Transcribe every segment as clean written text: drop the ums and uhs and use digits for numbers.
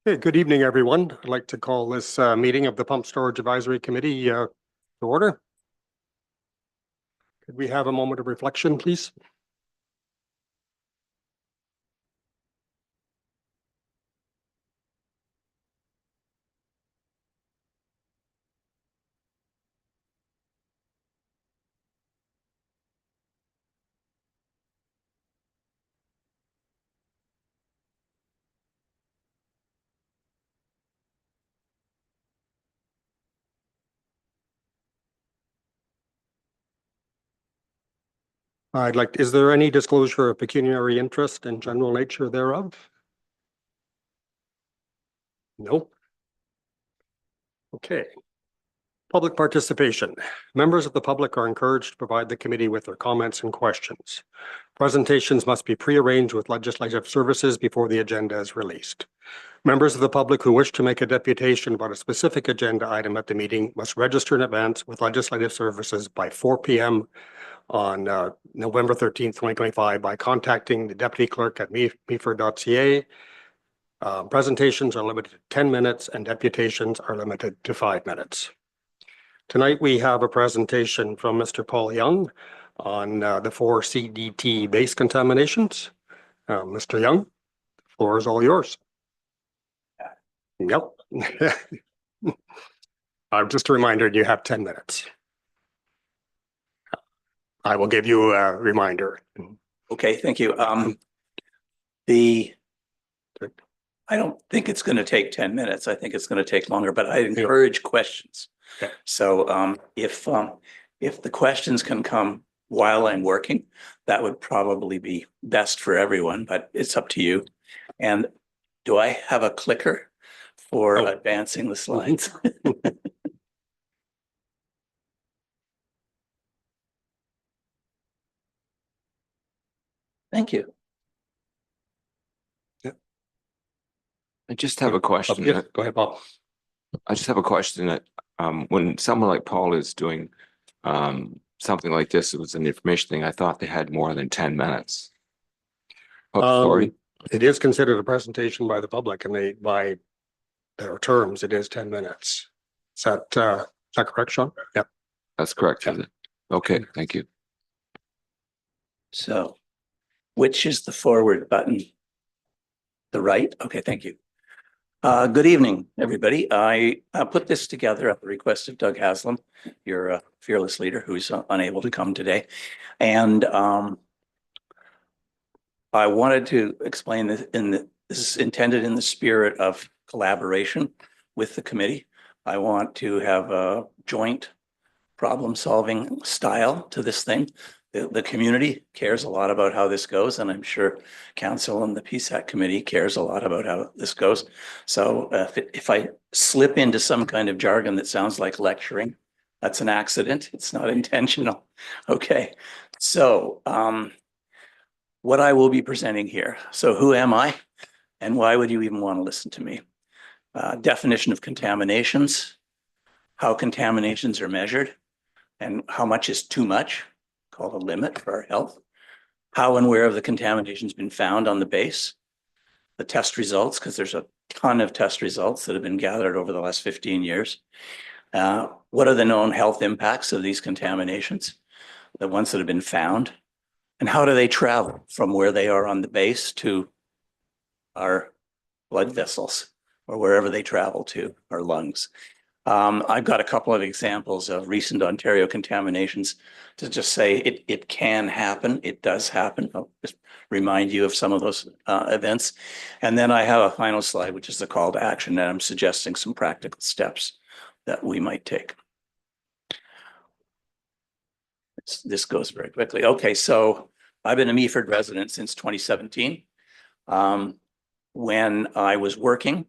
Okay, good evening, everyone. I'd like to call this meeting of the Pump Storage Advisory Committee to order. Could we have a moment of reflection, please? Is there any disclosure of pecuniary interest and general nature thereof? No. Okay. Public participation. Members of the public are encouraged to provide the committee with their comments and questions. Presentations must be pre-arranged with legislative services before the agenda is released. Members of the public who wish to make a deputation about a specific agenda item at the meeting must register in advance with legislative services by 4 p.m. on November 13th, 2025 by contacting the deputy clerk at meaford.ca. Presentations are limited to 10 minutes and deputations are limited to 5 minutes. Tonight we have a presentation from Mr. Paul Young on the 4 CDT base contaminations. Mr. Young, the floor is all yours. Yep. Just a reminder, you have 10 minutes. I will give you a reminder. Okay, thank you. I don't think it's going to take 10 minutes. I think it's going to take longer, but I encourage questions. Okay. So if the questions can come while I'm working, that would probably be best for everyone, but it's up to you. And do I have a clicker for advancing the slides? Thank you. I just have a question. Yes, go ahead, Bob. I just have a question that when someone like Paul is doing something like this, it was an information thing. I thought they had more than 10 minutes. Sorry. It is considered a presentation by the public, and by their terms, it is 10 minutes. Is that correct, Sean? Yeah. That's correct. Yeah. Okay, thank you. So, which is the forward button? The right? Okay, thank you. Good evening, everybody. I put this together at the request of Doug Haslam, your fearless leader who's unable to come today. And I wanted to explain this this is intended in the spirit of collaboration with the committee. I want to have a joint problem-solving style to this thing. The community cares a lot about how this goes, and I'm sure council and the PSAC committee cares a lot about how this goes. So if I slip into some kind of jargon that sounds like lecturing, that's an accident. It's not intentional. Okay, so what I will be presenting here. So who am I, and why would you even want to listen to me? Definition of contaminations, how contaminations are measured, and how much is too much, called a limit for our health. How and where have the contaminations been found on the base? The test results, because there's a ton of test results that have been gathered over the last 15 years. What are the known health impacts of these contaminations? The ones that have been found. And how do they travel from where they are on the base to our blood vessels, or wherever they travel to, our lungs? I've got a couple of examples of recent Ontario contaminations to just say it can happen. It does happen. I'll just remind you of some of those events. And then I have a final slide, which is the call to action, and I'm suggesting some practical steps that we might take. This goes very quickly. Okay, so I've been a Meaford resident since 2017. When I was working,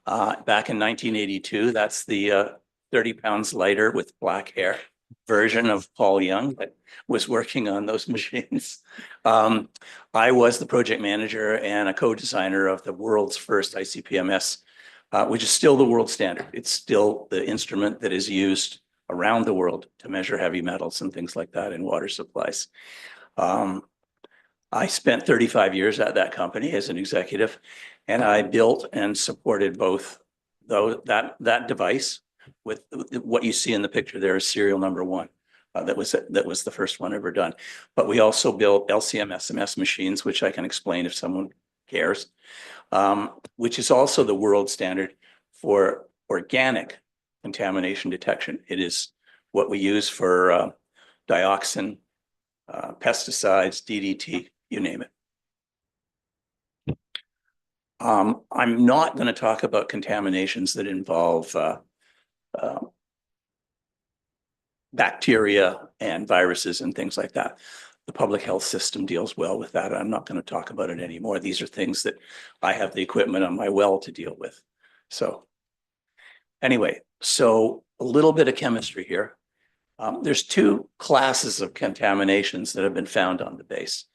back in 1982, that's the 30 pounds lighter with black hair version of Paul Young that was working on those machines. I was the project manager and a co-designer of the world's first ICP-MS, which is still the world standard. It's still the instrument that is used around the world to measure heavy metals and things like that in water supplies. I spent 35 years at that company as an executive, And I built and supported both that device with what you see in the picture there is serial number 1. That was the first one ever done. But we also built LCM SMS machines, which I can explain if someone cares, which is also the world standard for organic contamination detection. It is what we use for dioxin, pesticides, DDT, you name it. I'm not going to talk about contaminations that involve bacteria and viruses and things like that. The public health system deals well with that. I'm not going to talk about it anymore. These are things that I have the equipment on my well to deal with. So anyway, so a little bit of chemistry here. There's 2 classes of contaminations that have been found on the base.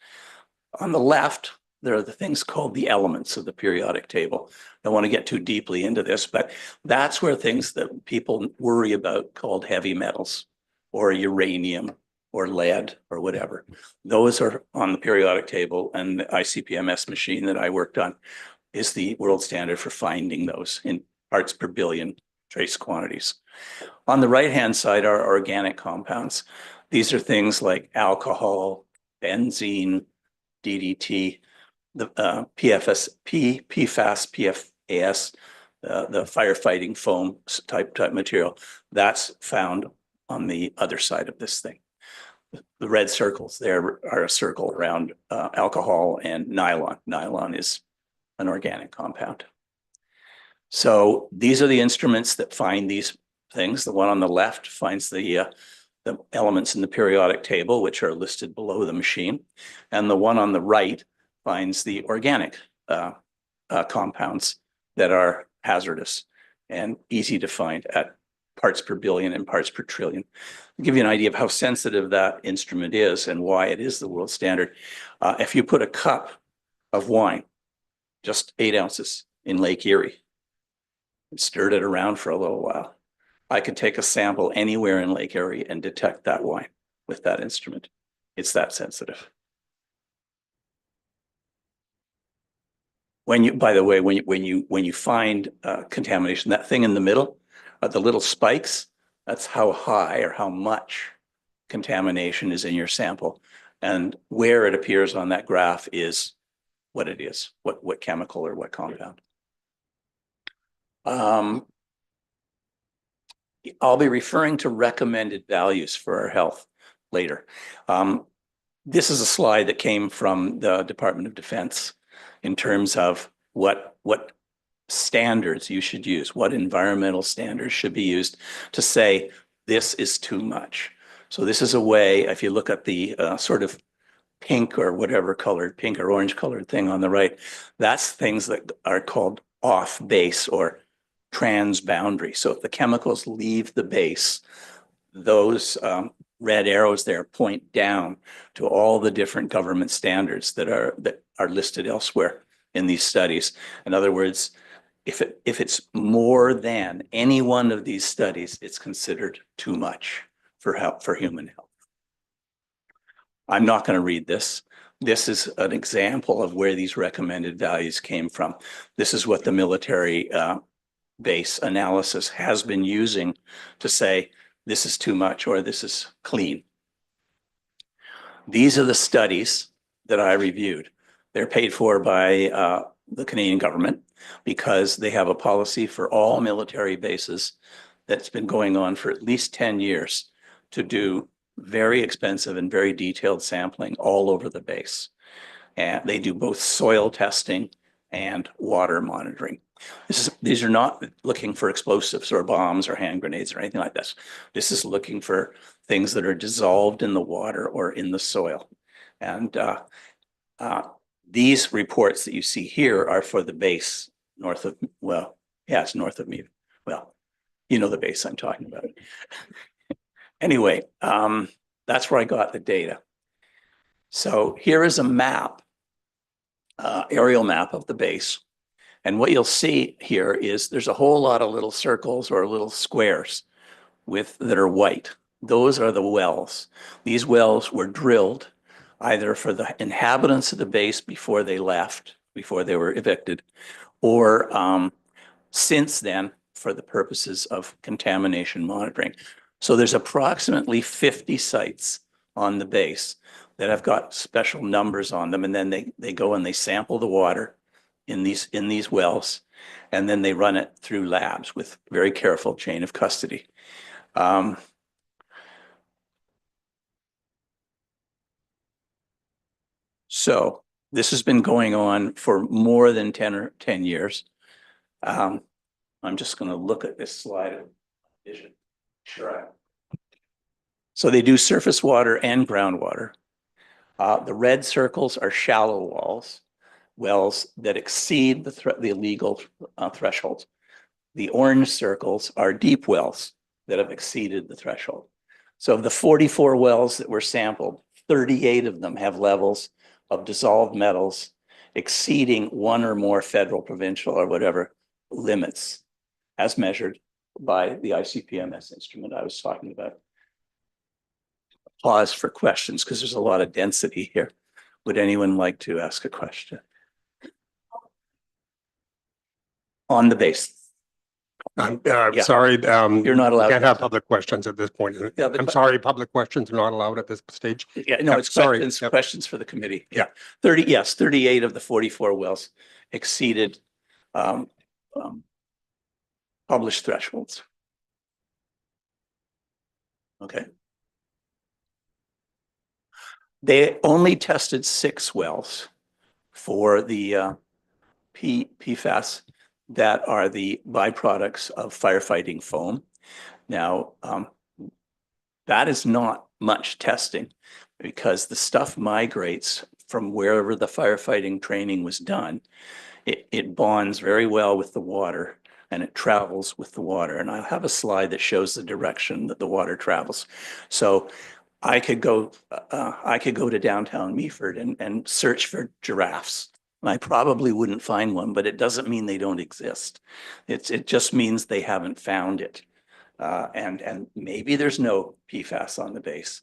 On the left, there are the things called the elements of the periodic table. I don't want to get too deeply into this, but that's where things that people worry about called heavy metals or uranium or lead or whatever. Those are on the periodic table, and the ICP-MS machine that I worked on is the world standard for finding those in parts per billion trace quantities. On the right-hand side are organic compounds. These are things like alcohol, benzene, DDT, the PFAS, PFAS, the firefighting foam type material. That's found on the other side of this thing. The red circles there are a circle around alcohol and nylon. Nylon is an organic compound. So these are the instruments that find these things. The one on the left finds the elements in the periodic table, which are listed below the machine. And the one on the right finds the organic compounds that are hazardous and easy to find at parts per billion and parts per trillion. I'll give you an idea of how sensitive that instrument is and why it is the world standard. If you put a cup of wine, just 8 ounces, in Lake Erie, and stirred it around for a little while, I could take a sample anywhere in Lake Erie and detect that wine with that instrument. It's that sensitive. When you, by the way, when you find contamination, that thing in the middle, the little spikes, that's how high or how much contamination is in your sample. And where it appears on that graph is what it is, what chemical or what compound. I'll be referring to recommended values for our health later. This is a slide that came from the Department of Defense in terms of what standards you should use, what environmental standards should be used to say this is too much. So this is a way, if you look at the sort of pink or whatever colored, pink or orange colored thing on the right, that's things that are called off base or transboundary. So if the chemicals leave the base, those red arrows there point down to all the different government standards that are listed elsewhere in these studies. In other words, if it's more than any one of these studies, it's considered too much for human health. I'm not going to read this. This is an example of where these recommended values came from. This is what the military base analysis has been using to say this is too much or this is clean. These are the studies that I reviewed. They're paid for by the Canadian government because they have a policy for all military bases that's been going on for at least 10 years to do very expensive and very detailed sampling all over the base. And they do both soil testing and water monitoring. These are not looking for explosives or bombs or hand grenades or anything like this. This is looking for things that are dissolved in the water or in the soil. And these reports that you see here are for the base north of, well, yeah, it's north of me. Well, you know the base I'm talking about. Anyway, that's where I got the data. So here is a map, aerial map of the base. And what you'll see here is there's a whole lot of little circles or little squares that are white. Those are the wells. These wells were drilled either for the inhabitants of the base before they left, before they were evicted, or since then for the purposes of contamination monitoring. So there's approximately 50 sites on the base that have got special numbers on them, and then they go and they sample the water in these wells, and then they run it through labs with very careful chain of custody. So this has been going on for more than 10 years. I'm just going to look at this slide. Sure. So they do surface water and groundwater. The red circles are shallow wells that exceed the legal threshold. The orange circles are deep wells that have exceeded the threshold. So of the 44 wells that were sampled, 38 of them have levels of dissolved metals exceeding one or more federal, provincial, or whatever limits as measured by the ICP-MS instrument I was talking about. Pause for questions because there's a lot of density here. Would anyone like to ask a question? On the base. Yeah. Sorry. You're not allowed. Can't have public questions at this point. Yeah, I'm sorry, public questions are not allowed at this stage. Yeah, no, it's sorry. questions, Yep. questions for the committee. Yeah. 38 of the 44 wells exceeded published thresholds. Okay. They only tested 6 wells for the PFAS that are the byproducts of firefighting foam. Now, that is not much testing because the stuff migrates from wherever the firefighting training was done. It bonds very well with the water and it travels with the water. And I'll have a slide that shows the direction that the water travels. So I could go to downtown Meaford and search for giraffes. And I probably wouldn't find one, but it doesn't mean they don't exist. It just means they haven't found it. And maybe there's no PFAS on the base,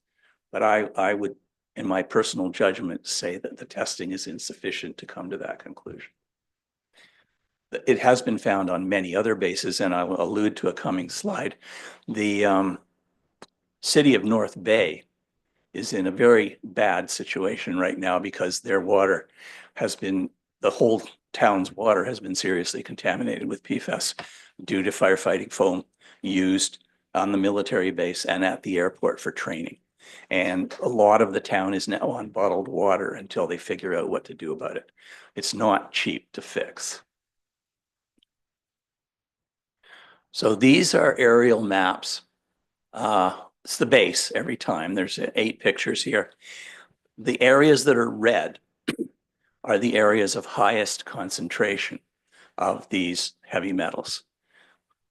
but I would, in my personal judgment, say that the testing is insufficient to come to that conclusion. It has been found on many other bases, and I will allude to a coming slide. The city of North Bay is in a very bad situation right now because their water has been, the whole town's water has been seriously contaminated with PFAS due to firefighting foam used on the military base and at the airport for training. And a lot of the town is now on bottled water until they figure out what to do about it. It's not cheap to fix. So these are aerial maps. It's the base every time. There's 8 pictures here. The areas that are red are the areas of highest concentration of these heavy metals.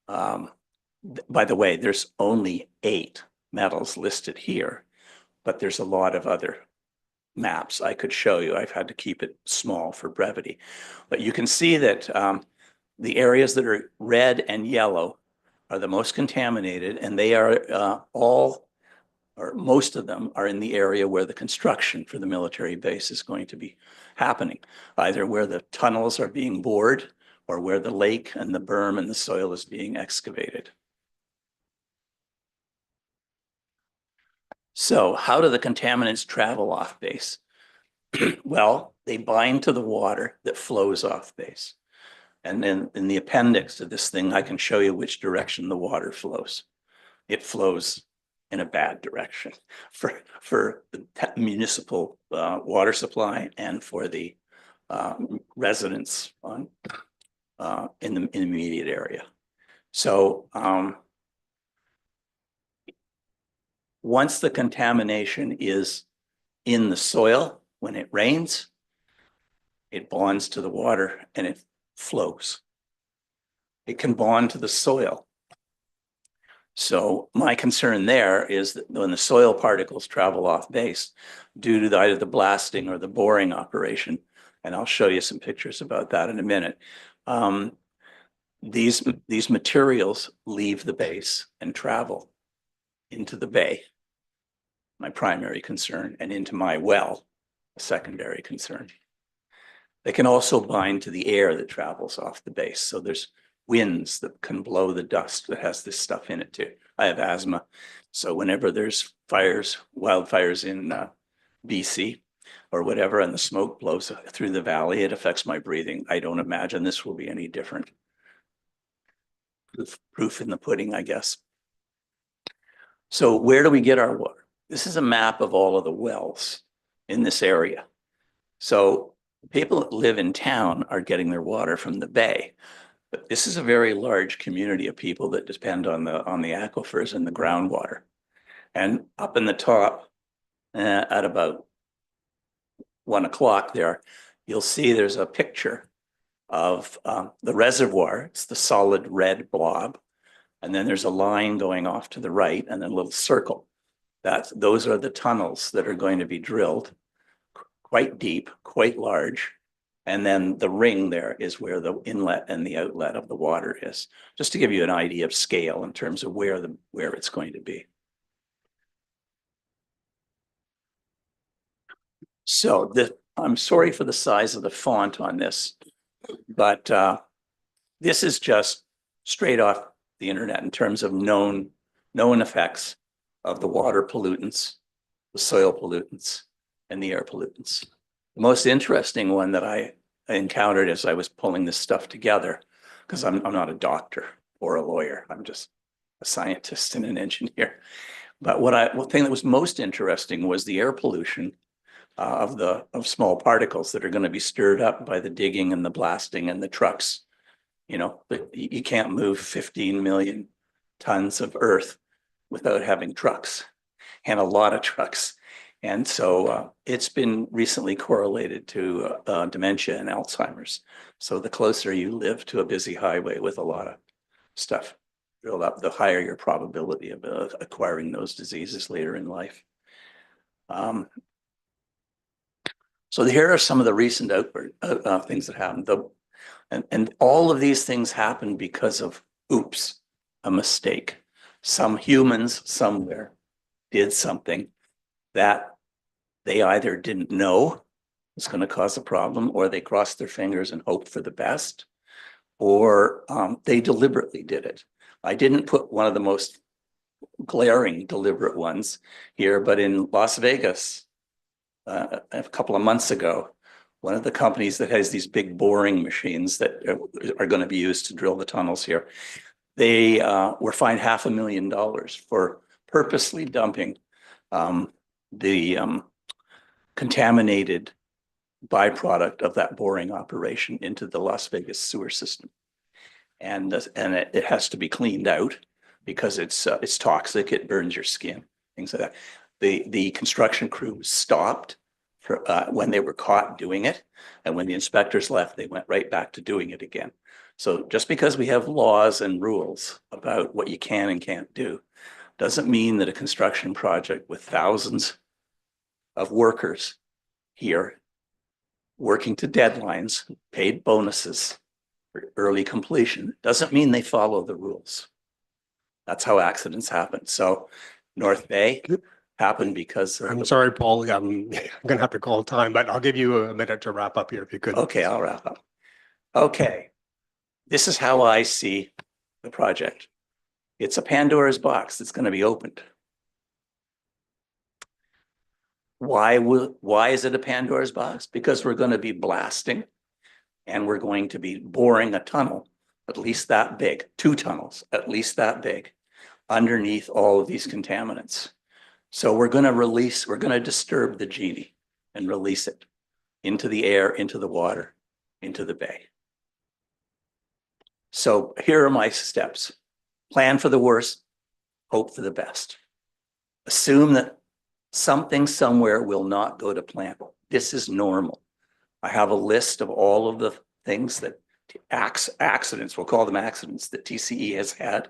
By the way, there's only 8 metals listed here, but there's a lot of other maps I could show you. I've had to keep it small for brevity. But you can see that the areas that are red and yellow are the most contaminated, and they are all, or most of them, are in the area where the construction for the military base is going to be happening, either where the tunnels are being bored or where the lake and the berm and the soil is being excavated. So how do the contaminants travel off base? Well, they bind to the water that flows off base. And then in the appendix to this thing, I can show you which direction the water flows. It flows in a bad direction for the municipal water supply and for the residents in the immediate area. So once the contamination is in the soil, when it rains, it bonds to the water and it flows. It can bond to the soil. So my concern there is that when the soil particles travel off base due to either the blasting or the boring operation, and I'll show you some pictures about that in a minute, these materials leave the base and travel into the bay, my primary concern, and into my well, a secondary concern. They can also bind to the air that travels off the base. So there's winds that can blow the dust that has this stuff in it too. I have asthma. So whenever there's fires, wildfires in BC or whatever, and the smoke blows through the valley, it affects my breathing. I don't imagine this will be any different. Proof in the pudding, I guess. So where do we get our water? This is a map of all of the wells in this area. So people that live in town are getting their water from the bay. But this is a very large community of people that depend on the aquifers and the groundwater. And up in the top, at about 1 o'clock there, you'll see there's a picture of the reservoir. It's the solid red blob. And then there's a line going off to the right and then a little circle. Those are the tunnels that are going to be drilled quite deep, quite large. And then the ring there is where the inlet and the outlet of the water is, just to give you an idea of scale in terms of where it's going to be. So I'm sorry for the size of the font on this, but this is just straight off the internet in terms of known effects of the water pollutants, the soil pollutants, and the air pollutants. The most interesting one that I encountered as I was pulling this stuff together, because I'm not a doctor or a lawyer, I'm just a scientist and an engineer. But one thing that was most interesting was the air pollution of small particles that are going to be stirred up by the digging and the blasting and the trucks. You know, but you can't move 15 million tons of earth without having trucks, and a lot of trucks. And so it's been recently correlated to dementia and Alzheimer's. So the closer you live to a busy highway with a lot of stuff drilled up, the higher your probability of acquiring those diseases later in life. So here are some of the recent things that happened. And all of these things happened because of, oops, a mistake. Some humans somewhere did something that they either didn't know was going to cause a problem, or they crossed their fingers and hoped for the best, or they deliberately did it. I didn't put one of the most glaring deliberate ones here, but in Las Vegas, a couple of months ago, one of the companies that has these big boring machines that are going to be used to drill the tunnels here, they were fined $500,000 for purposely dumping the contaminated byproduct of that boring operation into the Las Vegas sewer system. And it has to be cleaned out because it's toxic, it burns your skin, things like that. The construction crew stopped when they were caught doing it. And when the inspectors left, they went right back to doing it again. So just because we have laws and rules about what you can and can't do, doesn't mean that a construction project with thousands of workers here working to deadlines, paid bonuses for early completion, doesn't mean they follow the rules. That's how accidents happen. So North Bay happened because I'm sorry, Paul, I'm gonna have to call time, but I'll give you a minute to wrap up here if you could. Okay, I'll wrap up. Okay, this is how I see the project. It's a Pandora's box that's going to be opened. Why is it a Pandora's box? Because we're going to be blasting and we're going to be boring a tunnel at least that big, 2 tunnels, at least that big, underneath all of these contaminants. So we're going to disturb the genie and release it into the air, into the water, into the bay. So here are my steps. Plan for the worst, hope for the best. Assume that something somewhere will not go to plan. This is normal. I have a list of all of the things that accidents, we'll call them accidents, that TCE has had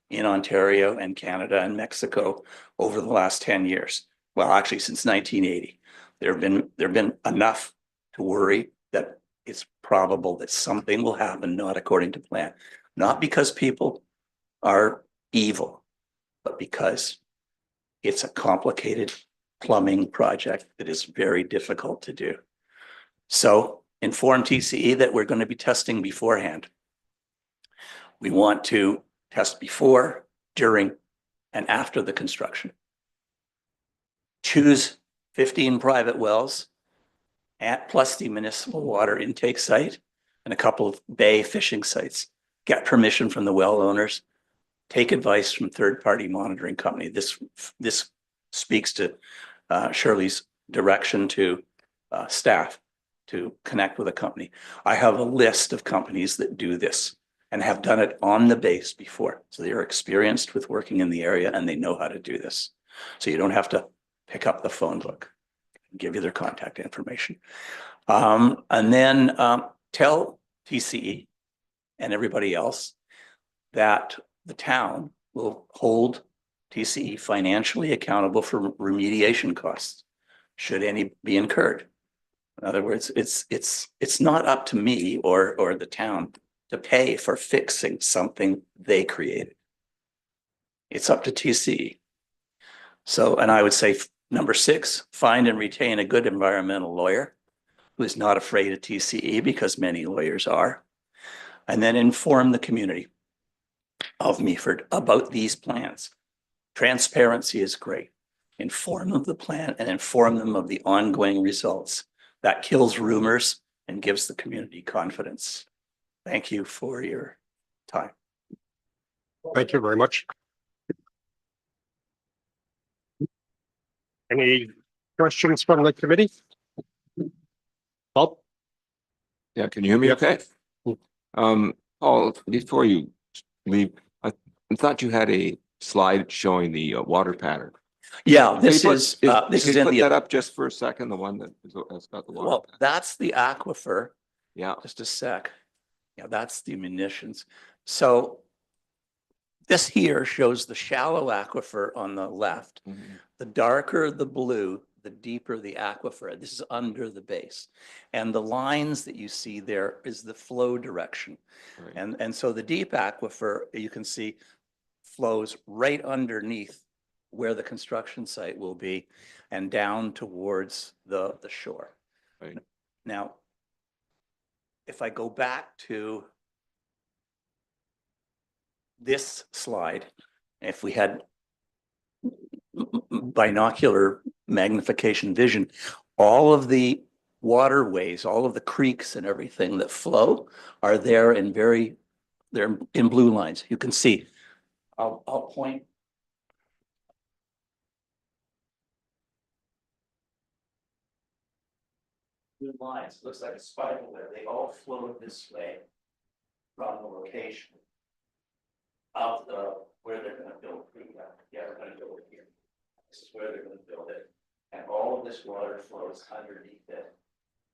in Ontario and Canada and Mexico over the last 10 years. Well, actually since 1980, there have been enough to worry that it's probable that something will happen not according to plan. Not because people are evil, but because it's a complicated plumbing project that is very difficult to do. So inform TCE that we're going to be testing beforehand. We want to test before, during, and after the construction. Choose 15 private wells at plus the municipal water intake site and a couple of bay fishing sites. Get permission from the well owners. Take advice from third-party monitoring company. This speaks to Shirley's direction to staff to connect with a company. I have a list of companies that do this and have done it on the base before. So they're experienced with working in the area and they know how to do this. So you don't have to pick up the phone book, give you their contact information. And then tell TCE and everybody else that the town will hold TCE financially accountable for remediation costs, should any be incurred. In other words, it's not up to me or the town to pay for fixing something they created. It's up to TCE. So, and I would say number 6, find and retain a good environmental lawyer who is not afraid of TCE, because many lawyers are. And then inform the community of Meaford about these plans. Transparency is great. Inform them of the plan and inform them of the ongoing results. That kills rumors and gives the community confidence. Thank you for your time. Thank you very much. Any questions from the committee? Bob? Yeah, can you hear me Yep. okay? Paul, before you leave, I thought you had a slide showing the water pattern. Yeah, Can this you put- is this can is you in put the, that up just for a second, the one that's got the water. well, pattern? that's the aquifer. Yeah, Just a sec. Yeah, that's the munitions. So this here shows the shallow aquifer on the left. mhm, The darker the blue, the deeper the aquifer. This is under the base. And the lines that you see there is the flow direction. right. And so the deep aquifer, you can see, flows right underneath where the construction site will be and down towards the shore. Right. Now, if I go back to this slide, if we had binocular magnification vision, all of the waterways, all of the creeks and everything that flow are there in they're in blue lines. You can see, I'll point. Blue lines, looks like a spiral there. They all flow this way from the location of where they're gonna build they're gonna build it here. This is where they're gonna build it. And all of this water flows underneath it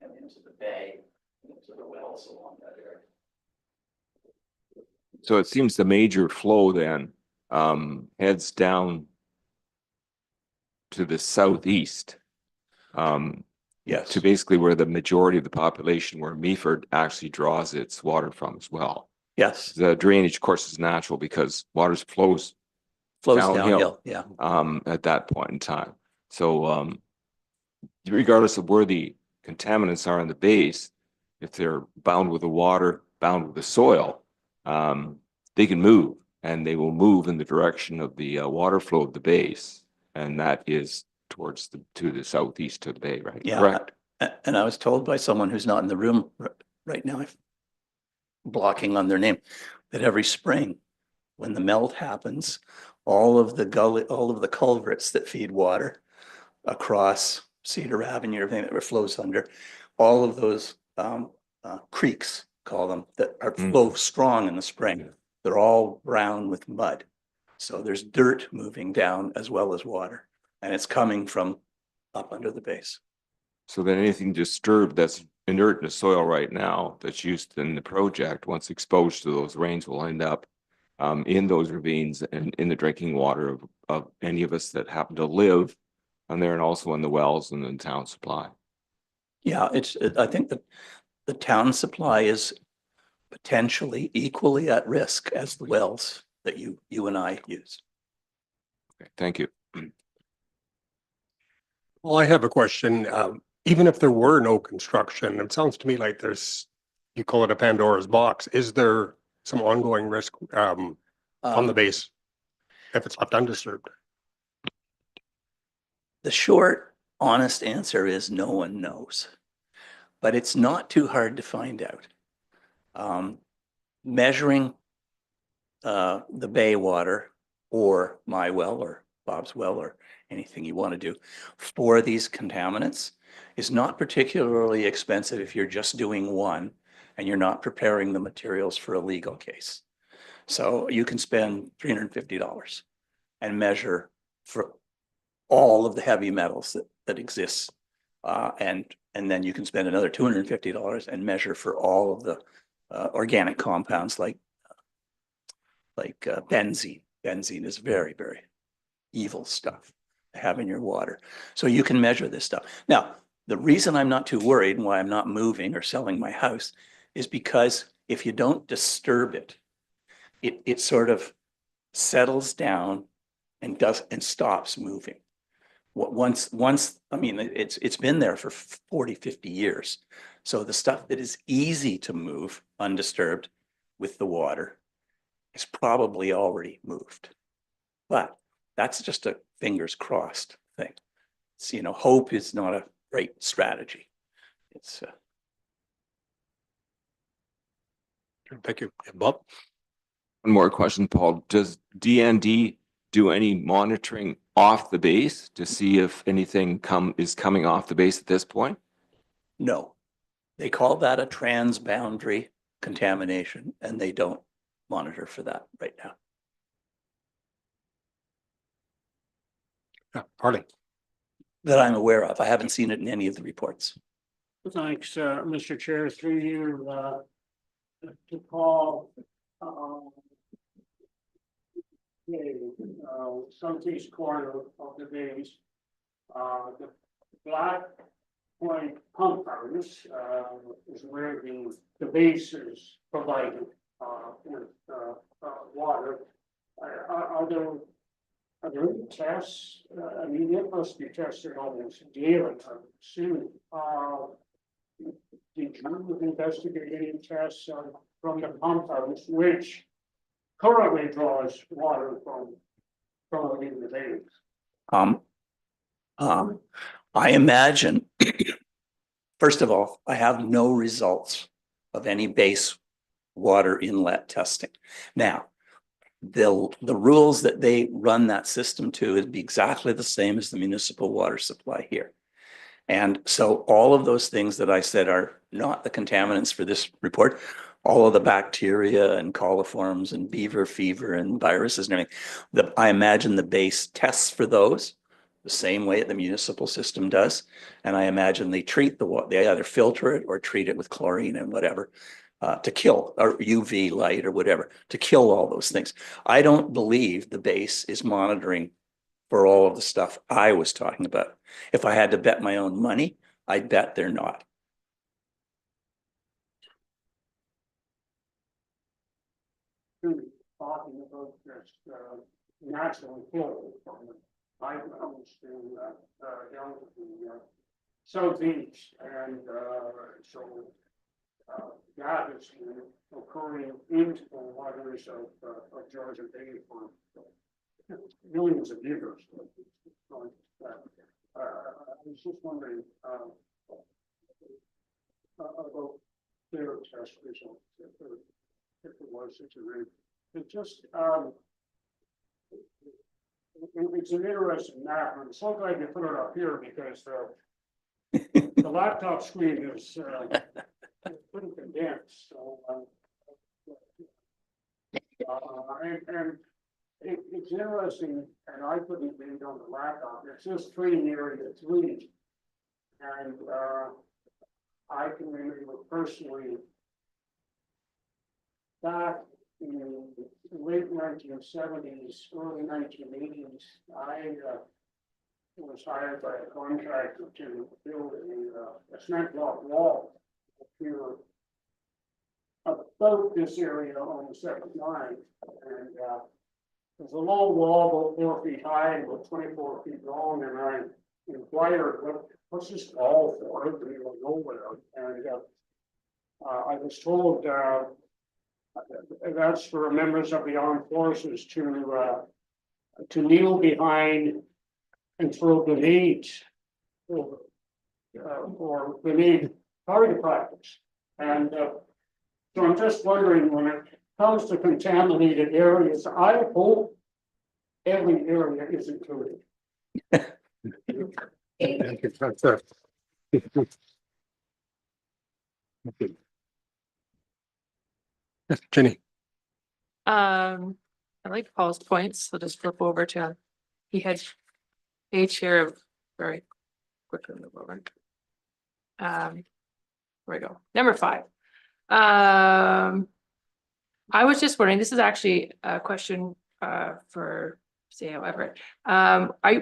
and into the bay, and into the wells along that area. So it seems the major flow then heads down to the southeast. Yes. To basically where the majority of the population, where Meaford actually draws its water from as well. Yes, The drainage, of course, is natural because water flows flows downhill. downhill, yeah. At that point in time. So regardless of where the contaminants are in the base, if they're bound with the water, bound with the soil, they can move, and they will move in the direction of the water flow of the base, and that is towards to the southeast of the bay, right? Yeah. Correct. And I was told by someone who's not in the room right now, I'm blocking on their name, that every spring, when the melt happens, all of the culverts that feed water across Cedar Avenue, everything that flows under, all of those creeks, call them, that are flow strong in the spring, they're all brown with mud. So there's dirt moving down as well as water, and it's coming from up under the base. So then anything disturbed that's inert in the soil right now that's used in the project, once exposed to those rains, will end up in those ravines and in the drinking water of any of us that happen to live on there, and also in the wells and the town supply. Yeah, I think that the town supply is potentially equally at risk as the wells that you and I use. Okay, thank you. Well, I have a question. even if there were no construction, it sounds to me like there's, you call it a Pandora's box. Is there some ongoing risk on the base if it's left undisturbed? The short, honest answer is no one knows, but it's not too hard to find out. Measuring the bay water or my well or Bob's well or anything you want to do for these contaminants is not particularly expensive if you're just doing one and you're not preparing the materials for a legal case. So you can spend $350 and measure for all of the heavy metals that exist. And then you can spend another $250 and measure for all of the organic compounds like benzene. Benzene is very, very evil stuff to have in your water. So you can measure this stuff. Now, the reason I'm not too worried and why I'm not moving or selling my house is because if you don't disturb it, it sort of settles down and stops moving. Once, I mean, it's been there for 40, 50 years. So the stuff that is easy to move undisturbed with the water is probably already moved. But that's just a fingers crossed thing. It's, you know, hope is not a great strategy. It's Thank you. Bob? One more question, Paul. Does DND do any monitoring off the base to see if anything is coming off the base at this point? no, they call that a transboundary contamination and they don't monitor for that right now. Yeah, Harley. That I'm aware of. I haven't seen it in any of the reports. Thanks, Mr. Chair, through you, to call, southeast corner of the base, the Black Point pump house, is where the base is provided, with, water. Are there any tests? I mean, it must be tested almost daily, I'm assuming. Did you investigate any tests from the pump house, which currently draws water from the base? I imagine, first of all, I have no results of any base water inlet testing. Now, the rules that they run that system to would be exactly the same as the municipal water supply here. And so all of those things that I said are not the contaminants for this report, all of the bacteria and coliforms and beaver fever and viruses and everything, I imagine the base tests for those the same way the municipal system does. And I imagine they treat the water, they either filter it or treat it with chlorine and whatever to kill, or UV light or whatever, to kill all those things. I don't believe the base is monitoring for all of the stuff I was talking about. If I had to bet my own money, I'd bet they're not. Talking about this natural flow from the pipelines to down to the southeast, and so that is occurring into the waters of Georgia Bay for millions of years. I was just wondering about their test results, if it was such a rate. It just it's an interesting map. I'm so glad you put it up here because the laptop screen is pretty condensed. So and it's interesting, and I couldn't read on the laptop. It says training area 3, and I can remember personally back in the late 1970s, early 1980s, I was hired by a contractor to build a cement block wall here about this area on the second line, and it was a low wall, about 4 feet high, about 24 feet long, and I inquired, what's this all for? We don't know where, and I was told that's for members of the armed forces to kneel behind and throw grenades or grenade target practice. And so I'm just wondering, when it comes to contaminated areas, I hope every area is included. That's it. Yes, Jenny. I like Paul's points, so just flip over to, he had page here of, very quickly move over. Where we go, number 5. I was just wondering, this is actually a question for CEO Everett.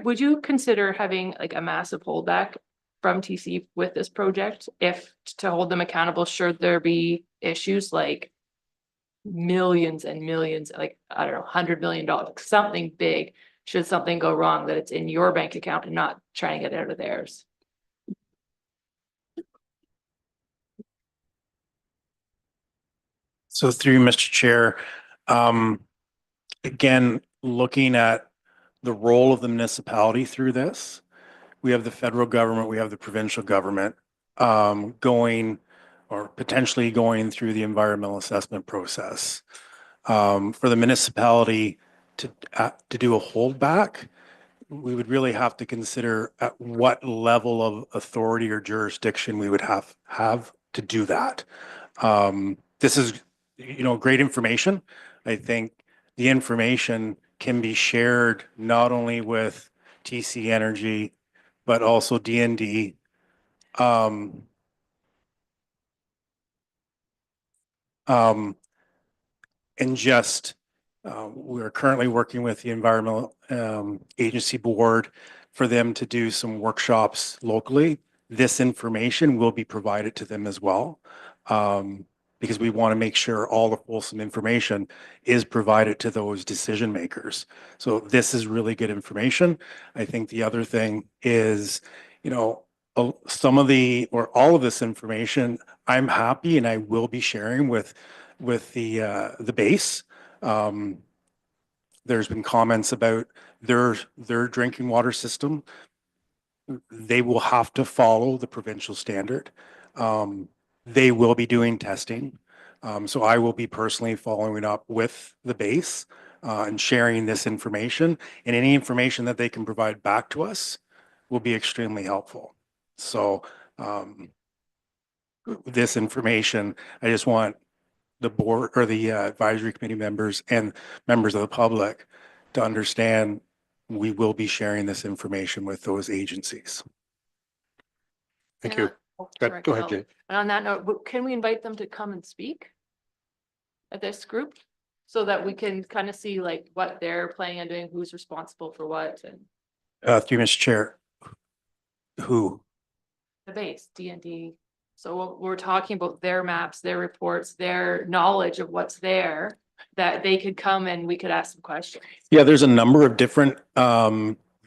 Would you consider having like a massive holdback from TC with this project, if to hold them accountable should there be issues like millions and millions, like, I don't know, $100 million, something big, should something go wrong, that it's in your bank account and not trying to get out of theirs? So through you, Mr. Chair, again, looking at the role of the municipality through this, we have the federal government, we have the provincial government going or potentially going through the environmental assessment process. For the municipality to do a holdback, we would really have to consider at what level of authority or jurisdiction we would have to do that. This is, great information. I think the information can be shared not only with TC Energy, but also D&D. And just, we're currently working with the Environmental Agency Board for them to do some workshops locally. This information will be provided to them as well, because we want to make sure all the fulsome information is provided to those decision makers. So this is really good information. I think the other thing is, some of the, or all of this information, I'm happy and I will be sharing with the base. There's been comments about their drinking water system. They will have to follow the provincial standard. They will be doing testing. So I will be personally following up with the base and sharing this information, and any information that they can provide back to us will be extremely helpful. So this information, I just want the board or the advisory committee members and members of the public to understand we will be sharing this information with those agencies. Thank you. Oh, Go sorry, ahead, I'll- Jenny. And on that note, can we invite them to come and speak at this group, so that we can kind of see like what they're planning on doing, who's responsible for what, and Through Mr. Chair, who? the base, D&D. So we're talking about their maps, their reports, their knowledge of what's there, that they could come and we could ask some questions. Yeah, there's a number of different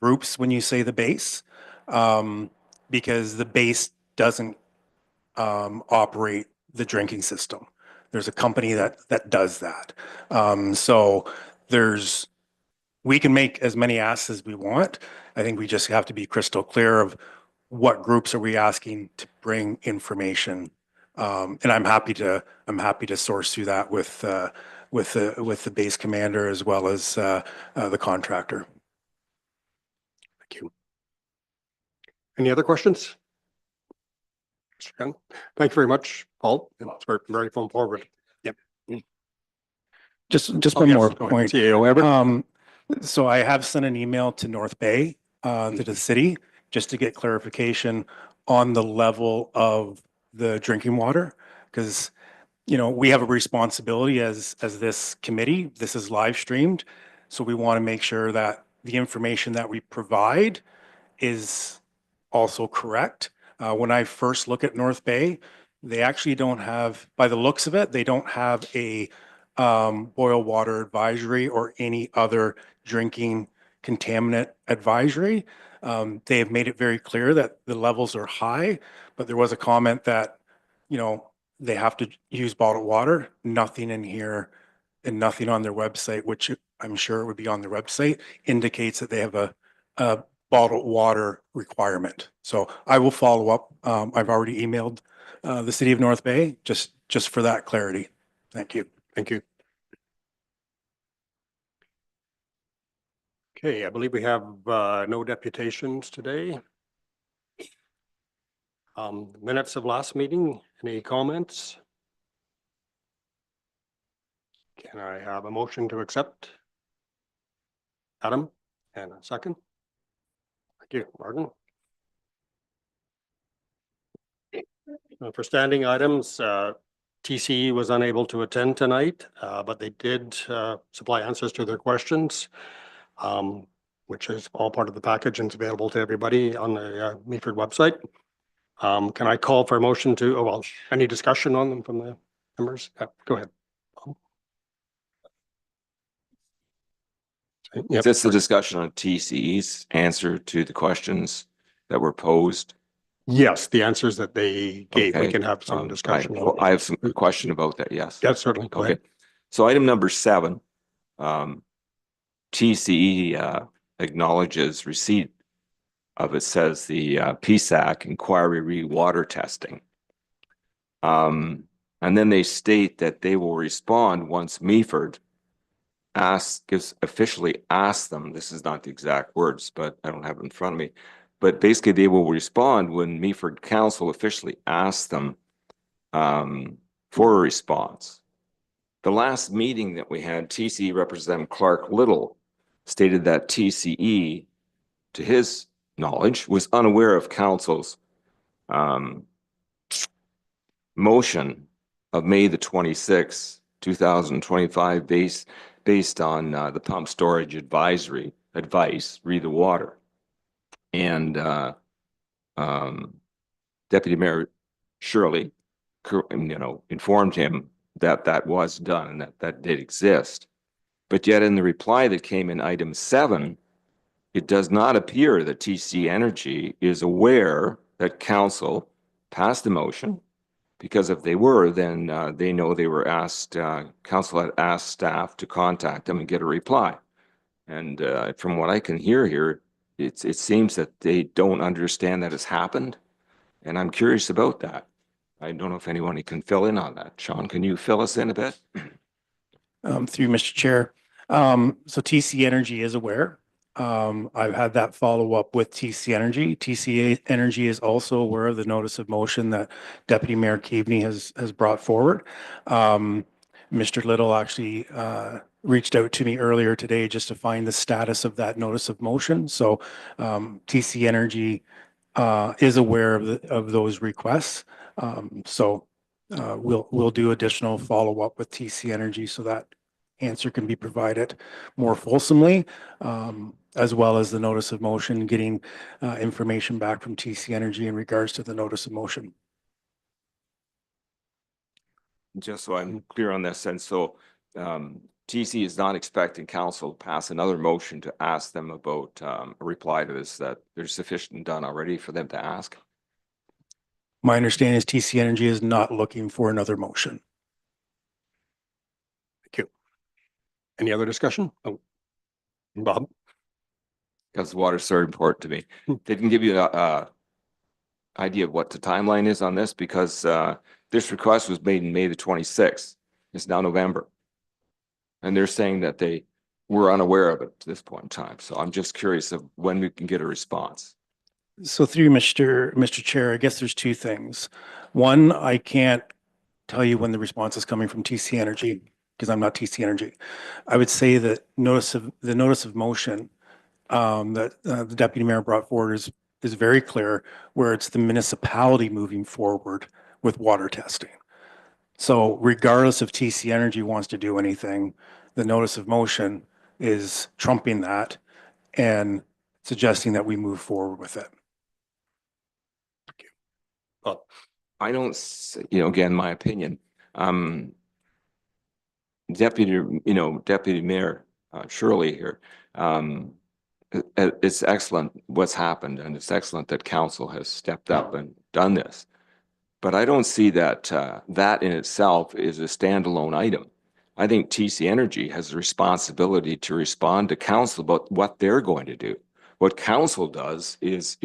groups when you say the base, because the base doesn't operate the drinking system. There's a company that does that. So we can make as many asks as we want. I think we just have to be crystal clear of what groups are we asking to bring information. And I'm happy to source through that with the base commander as well as the contractor. Thank you. Any other questions? Mr. Young? Thank you very much, Paul. It's very phone forward. Yep. Just Oh, one yes, more go ahead. point. CEO Everett. So I have sent an email to North Bay, to the city, just to get clarification on the level of the drinking water. Because, we have a responsibility as this committee. This is live streamed. So we want to make sure that the information that we provide is also correct. When I first look at North Bay, they actually don't have, by the looks of it, they don't have a boil water advisory or any other drinking contaminant advisory. They have made it very clear that the levels are high, but there was a comment that, they have to use bottled water. Nothing in here and nothing on their website, which I'm sure would be on their website, indicates that they have a bottled water requirement. So I will follow up. I've already emailed the city of North Bay just for that clarity. Thank you. Thank you. Okay, I believe we have no deputations today. Minutes of last meeting, any comments? Can I have a motion to accept? Adam, and a second? Thank you, Martin. For standing items, TCE was unable to attend tonight, but they did supply answers to their questions, which is all part of the package and is available to everybody on the Meaford website. Can I call for a motion to, any discussion on them from the members? Go ahead. Is this the discussion on TCE's answer to the questions that were posed? Yes, the answers that they gave, we Okay. can have some discussion. I have some question about that, yes. Yes, certainly. Go Okay. ahead. So item number 7, TCE acknowledges receipt of, it says the PSAC inquiry re-water testing. And then they state that they will respond once Meaford officially asks them, this is not the exact words, but I don't have it in front of me, but basically they will respond when Meaford Council officially asks them for a response. The last meeting that we had, TCE Representative Clark Little stated that TCE, to his knowledge, was unaware of Council's motion of May the 26th, 2025, based on the pump storage advice, read the water. And Deputy Mayor Shirley, informed him that that was done and that did exist. But yet in the reply that came in item 7, it does not appear that TC Energy is aware that Council passed the motion, because if they were, then they know they were asked, Council had asked staff to contact them and get a reply. And from what I can hear here, it seems that they don't understand that it's happened. And I'm curious about that. I don't know if anyone can fill in on that. Sean, can you fill us in a bit? Through Mr. Chair. So TC Energy is aware. I've had that follow up with TC Energy. TC Energy is also aware of the notice of motion that Deputy Mayor Keaveney has brought forward. Mr. Little actually reached out to me earlier today just to find the status of that notice of motion. So TC Energy is aware of those requests. We'll do additional follow up with TC Energy so that answer can be provided more fulsomely, as well as the notice of motion, getting information back from TC Energy in regards to the notice of motion. Just so I'm clear on this, and so TC is not expecting Council to pass another motion to ask them about a reply to this, that there's sufficient done already for them to ask? My understanding is TC Energy is not looking for another motion. Thank you. Any other discussion? Oh, Bob? Because water is so important to me. They can give you an idea of what the timeline is on this, because this request was made in May the 26th. It's now November. And they're saying that they were unaware of it at this point in time. So I'm just curious of when we can get a response. So through Mr. Chair, I guess there's two things. One, I can't tell you when the response is coming from TC Energy because I'm not TC Energy. I would say that the notice of motion that the Deputy Mayor brought forward is very clear, where it's the municipality moving forward with water testing. So regardless if TC Energy wants to do anything, the notice of motion is trumping that and suggesting that we move forward with it. Well, I don't, again, my opinion, Deputy Mayor Shirley here, it's excellent what's happened, and it's excellent that council has stepped up and done this. But I don't see that that in itself is a standalone item. I think TC Energy has a responsibility to respond to council about what they're going to do. What council does is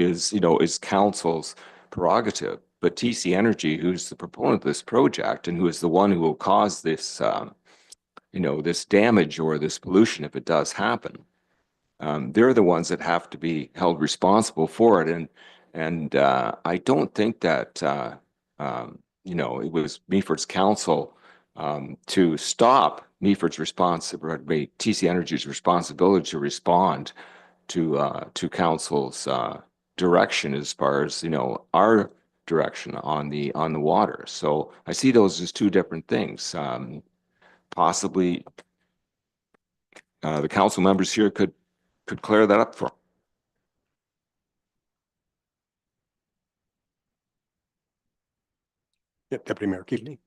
council's prerogative. But TC Energy, who's the proponent of this project and who is the one who will cause this, this damage or this pollution if it does happen, they're the ones that have to be held responsible for it. And I don't think that it was Meaford's council to stop Meaford's responsibility, TC Energy's responsibility to respond to council's direction as far as our direction on the water. So I see those as two different things. Possibly the council members here could clear that up for. Deputy Mayor Keatley.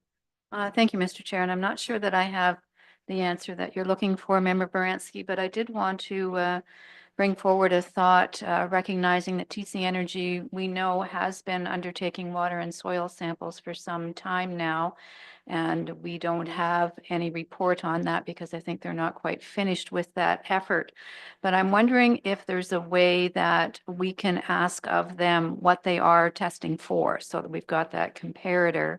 Thank you, Mr. Chair, and I'm not sure that I have the answer that you're looking for, Member Baranski, but I did want to bring forward a thought, recognizing that TC Energy, we know, has been undertaking water and soil samples for some time now, and we don't have any report on that because I think they're not quite finished with that effort. But I'm wondering if there's a way that we can ask of them what they are testing for, so that we've got that comparator.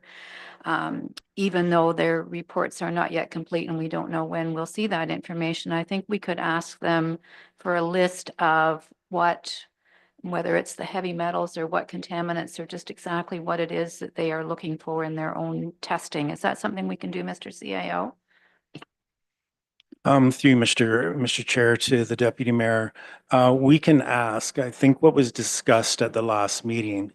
Even though their reports are not yet complete and we don't know when we'll see that information, I think we could ask them for a list of whether it's the heavy metals or what contaminants or just exactly what it is that they are looking for in their own testing. Is that something we can do, Mr. CIO? Through Mr. Chair to the Deputy Mayor, we can ask. I think what was discussed at the last meeting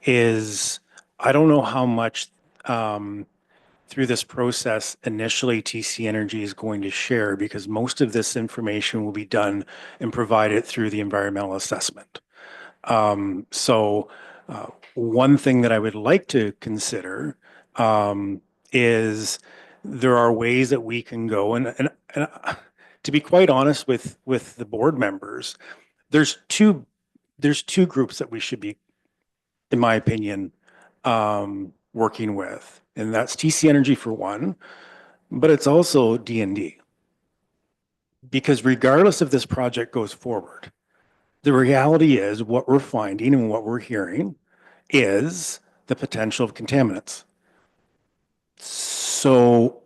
is, I don't know how much through this process initially TC Energy is going to share, because most of this information will be done and provided through the environmental assessment. So one thing that I would like to consider is there are ways that we can go and to be quite honest with the board members, there's two groups that we should be, in my opinion, working with, and that's TC Energy for one, but it's also D&D. Because regardless if this project goes forward, the reality is what we're finding and what we're hearing is the potential of contaminants. So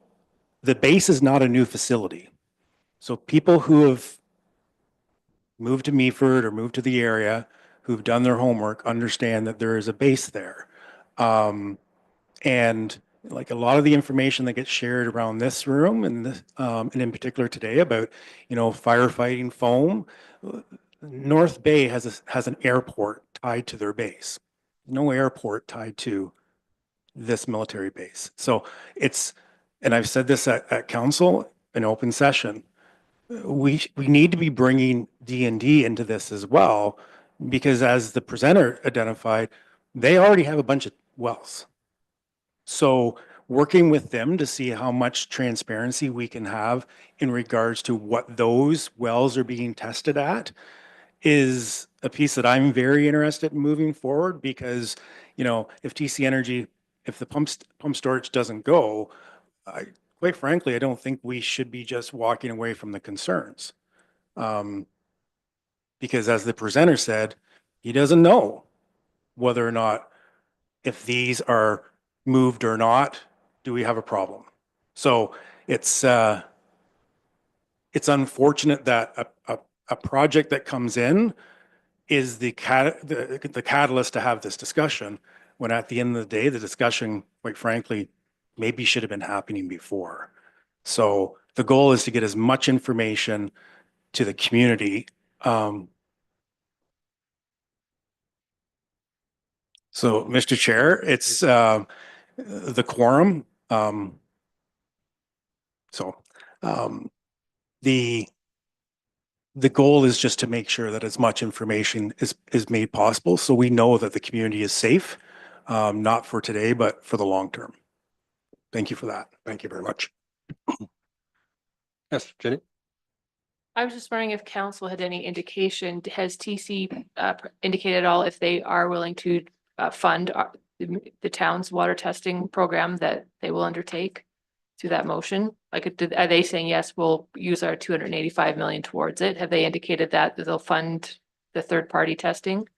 the base is not a new facility. So people who have moved to Meaford or moved to the area, who've done their homework, understand that there is a base there. And like a lot of the information that gets shared around this room and in particular today about, firefighting foam, North Bay has an airport tied to their base. No airport tied to this military base. So and I've said this at council in open session, we need to be bringing D&D into this as well, because as the presenter identified, they already have a bunch of wells. So working with them to see how much transparency we can have in regards to what those wells are being tested at is a piece that I'm very interested in moving forward, because, if TC Energy, if the pump storage doesn't go, quite frankly, I don't think we should be just walking away from the concerns. Because as the presenter said, he doesn't know whether or not, if these are moved or not, do we have a problem? So it's unfortunate that a project that comes in is the catalyst to have this discussion, when at the end of the day, the discussion, quite frankly, maybe should have been happening before. So the goal is to get as much information to the community. So, Mr. Chair, it's the quorum. The goal is just to make sure that as much information is made possible, so we know that the community is safe, not for today, but for the long term. Thank you for that. Thank you very much. Yes, Jenny. I was just wondering if council had any indication, has TC indicated at all if they are willing to fund the town's water testing program that they will undertake through that motion? Like, are they saying, yes, we'll use our 285 million towards it? Have they indicated that they'll fund the third-party testing?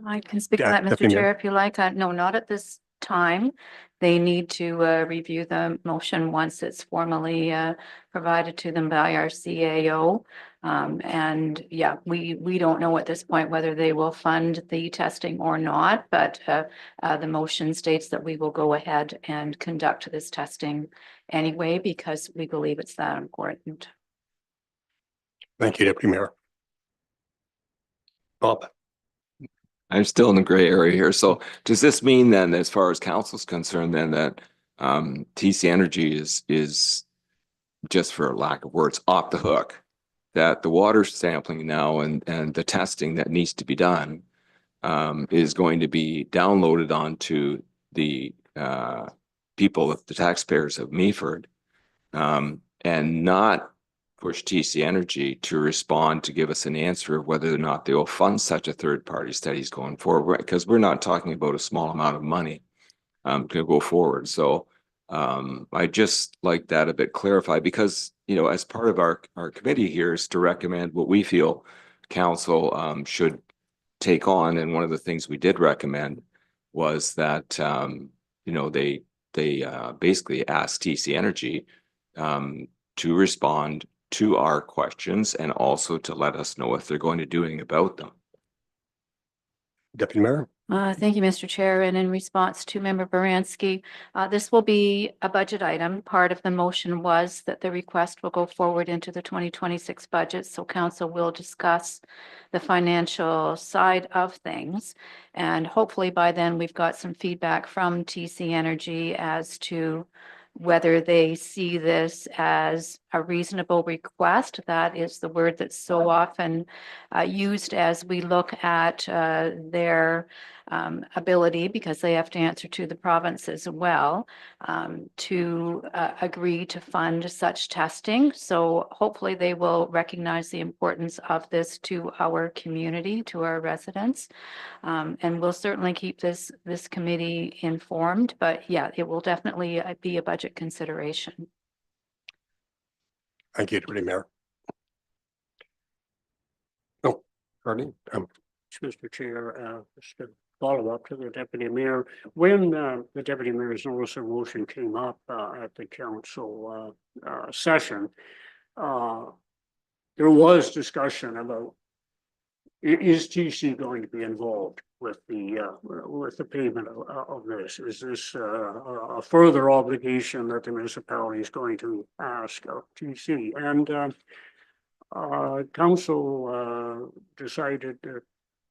I can speak to Yeah, that, Mr. Deputy Mayor. Chair, if you like. No, not at this time. They need to review the motion once it's formally provided to them by our CAO. And yeah, we don't know at this point whether they will fund the testing or not, but the motion states that we will go ahead and conduct this testing anyway, because we believe it's that important. Thank you, Deputy Mayor. Bob? I'm still in the gray area here. So does this mean then, as far as council's concerned, then that TC Energy is just for lack of words, off the hook? That the water sampling now and the testing that needs to be done is going to be downloaded onto the people, the taxpayers of Meaford, and not push TC Energy to respond to give us an answer of whether or not they will fund such a third-party studies going forward, because we're not talking about a small amount of money to go forward. So I just like that a bit clarified, because, you know, as part of our committee here is to recommend what we feel council should take on. And one of the things we did recommend was that, you know, they basically asked TC Energy to respond to our questions and also to let us know if they're going to do anything about them. Deputy Mayor? Thank you, Mr. Chair. And in response to Member Baranski, this will be a budget item. Part of the motion was that the request will go forward into the 2026 budget. So council will discuss the financial side of things. And hopefully by then we've got some feedback from TC Energy as to whether they see this as a reasonable request. That is the word that's so often used as we look at their ability, because they have to answer to the province as well, to agree to fund such testing. So hopefully they will recognize the importance of this to our community, to our residents. And we'll certainly keep this committee informed, but yeah, it will definitely be a budget consideration. Thank you, Deputy Mayor. Oh, Arnie, Mr. Chair, just to follow up to the deputy mayor, when the deputy mayor's notice of motion came up at the council session, there was discussion about is TC going to be involved with the payment of this? Is this a further obligation that the municipality is going to ask of TC? And council decided that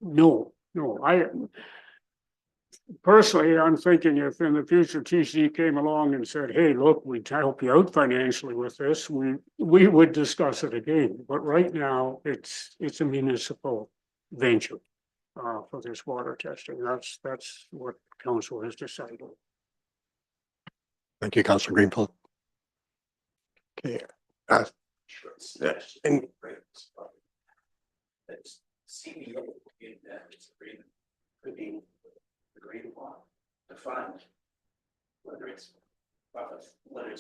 no. I personally, I'm thinking if in the future TC came along and said, hey, look, we'd help you out financially with this, we would discuss it again. But right now it's a municipal venture for this water testing. That's what council has decided. thank you, Councillor Greenfield. Okay. And CBO in that agreement could be agreed upon to fund, whether it's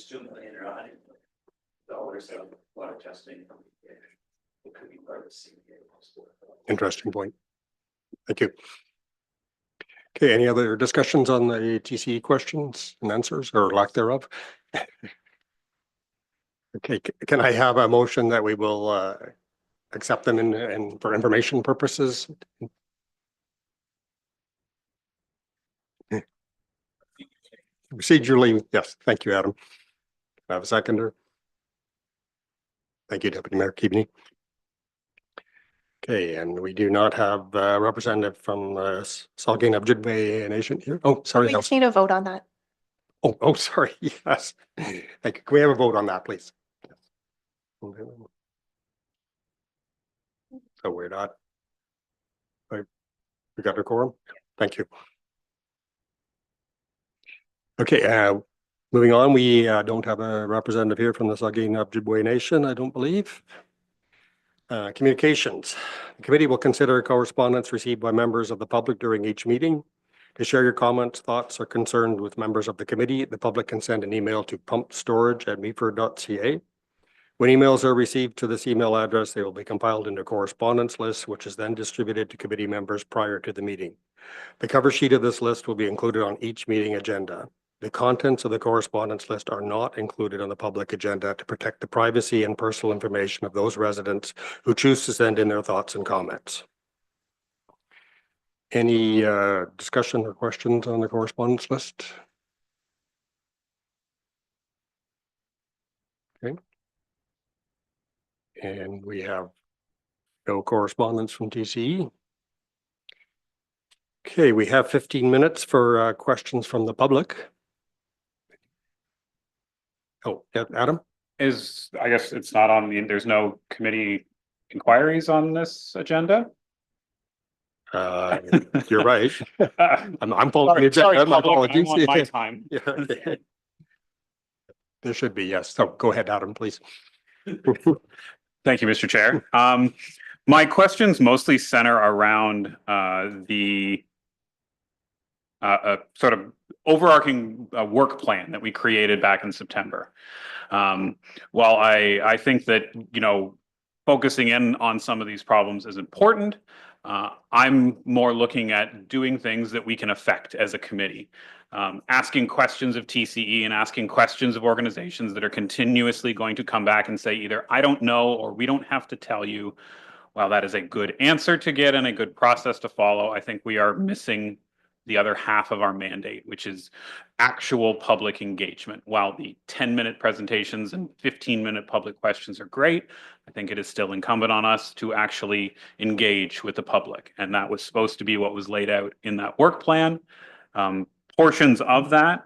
2 million or $100 of water testing. It could be part of the CBA. interesting point. Thank you. Okay, any other discussions on the TCE questions and answers, or lack thereof? Okay, can I have a motion that we will accept them in for information purposes? Procedurally, yes. Thank you, Adam. Can I have a seconder? Thank you, Deputy Mayor Keaveney. Okay, and we do not have a representative from Saugeen Ojibwe Nation here. Oh, sorry. We just need a vote on that. Oh, sorry. Yes. Thank you. Can we have a vote on that, please? So we're not. We got a quorum? Thank you. Okay, Moving on, we don't have a representative here from the Saugeen Ojibwe Nation, I don't believe. Communications. The committee will consider correspondence received by members of the public during each meeting. To share your comments, thoughts, or concerns with members of the committee, the public can send an email to pumpstorage@meaford.ca. When emails are received to this email address, they will be compiled into a correspondence list, which is then distributed to committee members prior to the meeting. The cover sheet of this list will be included on each meeting agenda. The contents of the correspondence list are not included on the public agenda to protect the privacy and personal information of those residents who choose to send in their thoughts and comments. Any discussion or questions on the correspondence list? Okay. And we have no correspondence from TCE. Okay, we have 15 minutes for questions from the public. Oh, yeah, Adam? I guess it's not on there's no committee inquiries on this agenda? You're right. I'm following the Sorry, agenda. My public, I apologies. want my time. Yeah, okay. There should be, yes. So go ahead, Adam, please. Thank you, Mr. Chair. My questions mostly center around the sort of overarching work plan that we created back in September. While I think that, focusing in on some of these problems is important, I'm more looking at doing things that we can affect as a committee. Asking questions of TCE and asking questions of organizations that are continuously going to come back and say either I don't know or we don't have to tell you. While that is a good answer to get and a good process to follow, I think we are missing the other half of our mandate, which is actual public engagement. While the 10-minute presentations and 15-minute public questions are great, I think it is still incumbent on us to actually engage with the public. And that was supposed to be what was laid out in that work plan. Portions of that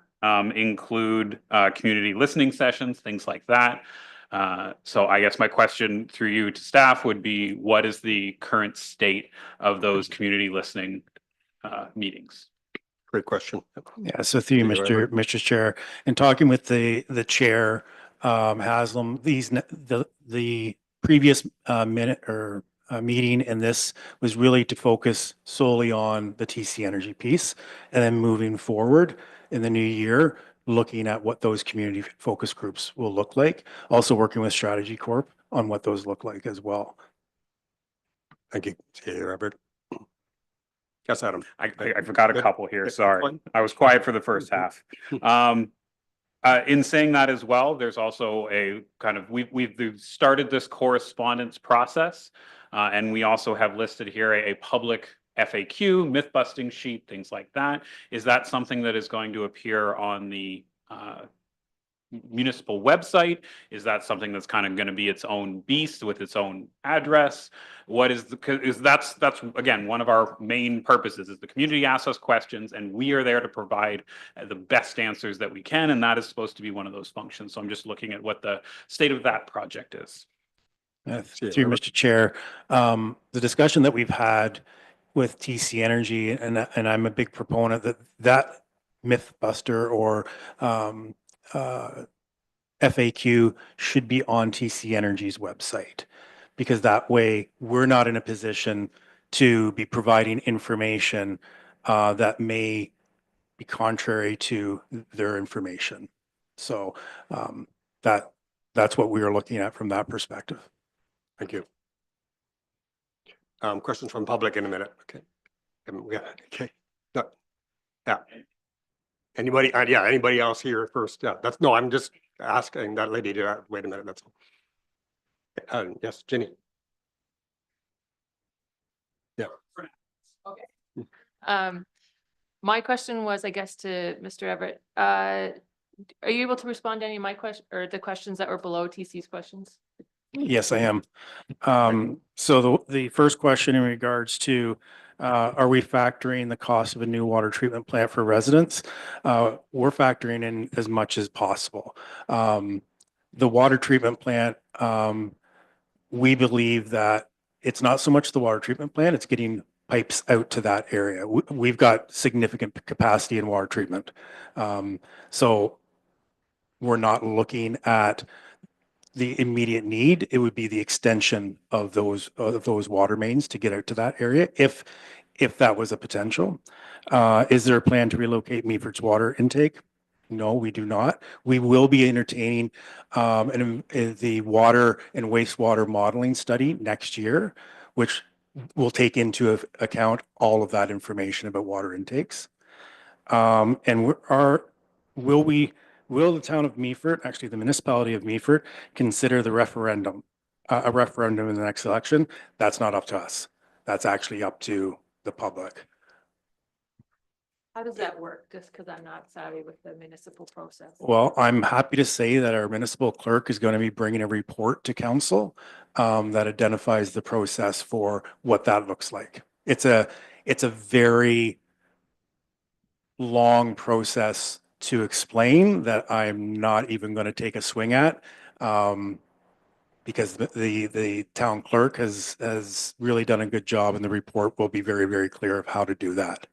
include community listening sessions, things like that. So I guess my question through you to staff would be, what is the current state of those community listening meetings? Great question. Yeah, so through you, Mr. Chair, and talking with the chair, Haslam, the previous meeting and this was really to focus solely on the TC Energy piece, and then moving forward in the new year, looking at what those community focus groups will look like. Also working with Strategy Corp on what those look like as well. Thank you. See you, Robert. Yes, Adam. I forgot a couple here. Sorry. I was quiet for the first half. In saying that as well, there's also a kind of, we've started this correspondence process, and we also have listed here a public FAQ, myth busting sheet, things like that. Is that something that is going to appear on the municipal website? Is that something that's kind of going to be its own beast with its own address? What is that's again, one of our main purposes is the community asks us questions and we are there to provide the best answers that we can. And that is supposed to be one of those functions. So I'm just looking at what the state of that project is. Through Mr. Chair, the discussion that we've had with TC Energy, and I'm a big proponent that myth buster or FAQ should be on TC Energy's website, because that way we're not in a position to be providing information that may be contrary to their information. So that's what we are looking at from that perspective. Thank you. Questions from public in a minute. Okay. Yeah. Okay. No. Yeah. Anybody? Yeah. Anybody else here first? Yeah. No. I'm just asking that lady to wait a minute. That's all. Yes, Jenny. Yeah. Okay. My question was, I guess, to Mr. Everett. Are you able to respond to any of my questions or the questions that were below TC's questions? Yes, I am. So the first question in regards to are we factoring the cost of a new water treatment plant for residents? We're factoring in as much as possible. The water treatment plant, we believe that it's not so much the water treatment plant, it's getting pipes out to that area. We've got significant capacity in water treatment. So we're not looking at the immediate need. It would be the extension of those water mains to get out to that area if that was a potential. Is there a plan to relocate Meaford's water intake? No, we do not. We will be entertaining the water and wastewater modeling study next year, which will take into account all of that information about water intakes. And will the town of Meaford, actually the municipality of Meaford, consider the referendum, a referendum in the next election? That's not up to us. That's actually up to the public. How does that work? Just because I'm not savvy with the municipal process. Well, I'm happy to say that our municipal clerk is going to be bringing a report to council that identifies the process for what that looks like. It's a very long process to explain that I'm not even going to take a swing at, because the town clerk has really done a good job, and the report will be very, very clear of how to do that.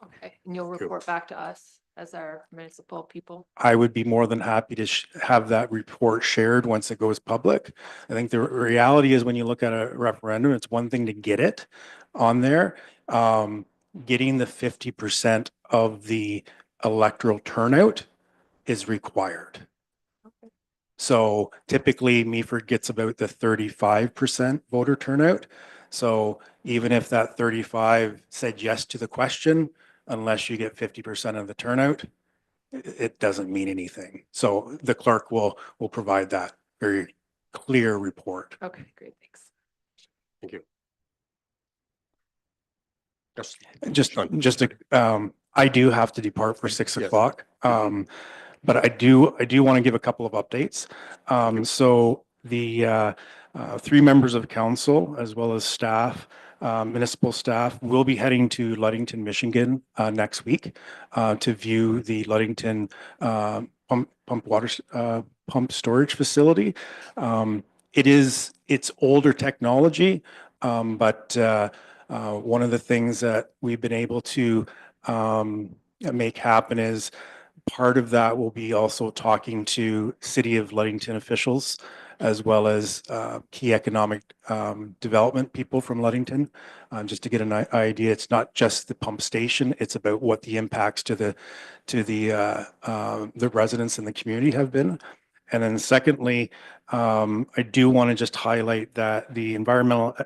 Okay, and you'll report back to us as our municipal people. I would be more than happy to have that report shared once it goes public. I think the reality is when you look at a referendum, it's one thing to get it on there. Getting the 50% of the electoral turnout is required. Okay. So typically Meaford gets about the 35% voter turnout. So even if that 35 said yes to the question, unless you get 50% of the turnout, it doesn't mean anything. So the clerk will provide that very clear report. Okay, great, thanks. Thank you. Yes. I do have to depart for 6 Yes. o'clock. But I do want to give a couple of updates. So the 3 members of council, as well as staff, municipal staff, will be heading to Ludington, Michigan next week to view the Ludington pump storage facility. It's older technology, but one of the things that we've been able to make happen is part of that will be also talking to City of Ludington officials, as well as key economic development people from Ludington, just to get an idea. It's not just the pump station; it's about what the impacts to the residents in the community have been. And then secondly, I do want to just highlight that the environmental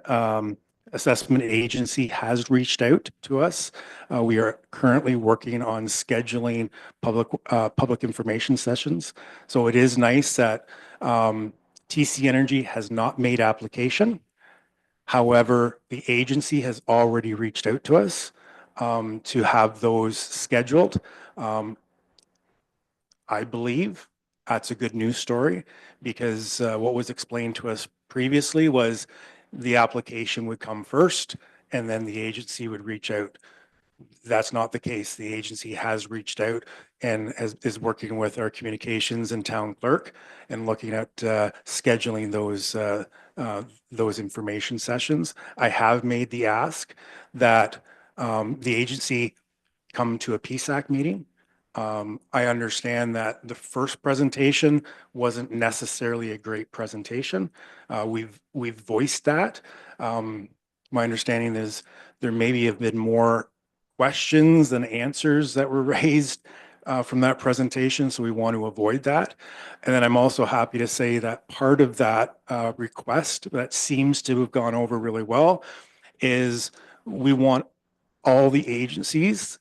assessment agency has reached out to us. We are currently working on scheduling public information sessions. So it is nice that TC Energy has not made application. However, the agency has already reached out to us to have those scheduled. I believe that's a good news story, because what was explained to us previously was the application would come first and then the agency would reach out. That's not the case. The agency has reached out and is working with our communications and town clerk and looking at scheduling those information sessions. I have made the ask that the agency come to a PSAC meeting. I understand that the first presentation wasn't necessarily a great presentation. We've voiced that. My understanding is there maybe have been more questions than answers that were raised from that presentation, so we want to avoid that. And then I'm also happy to say that part of that request that seems to have gone over really well is we want all the agencies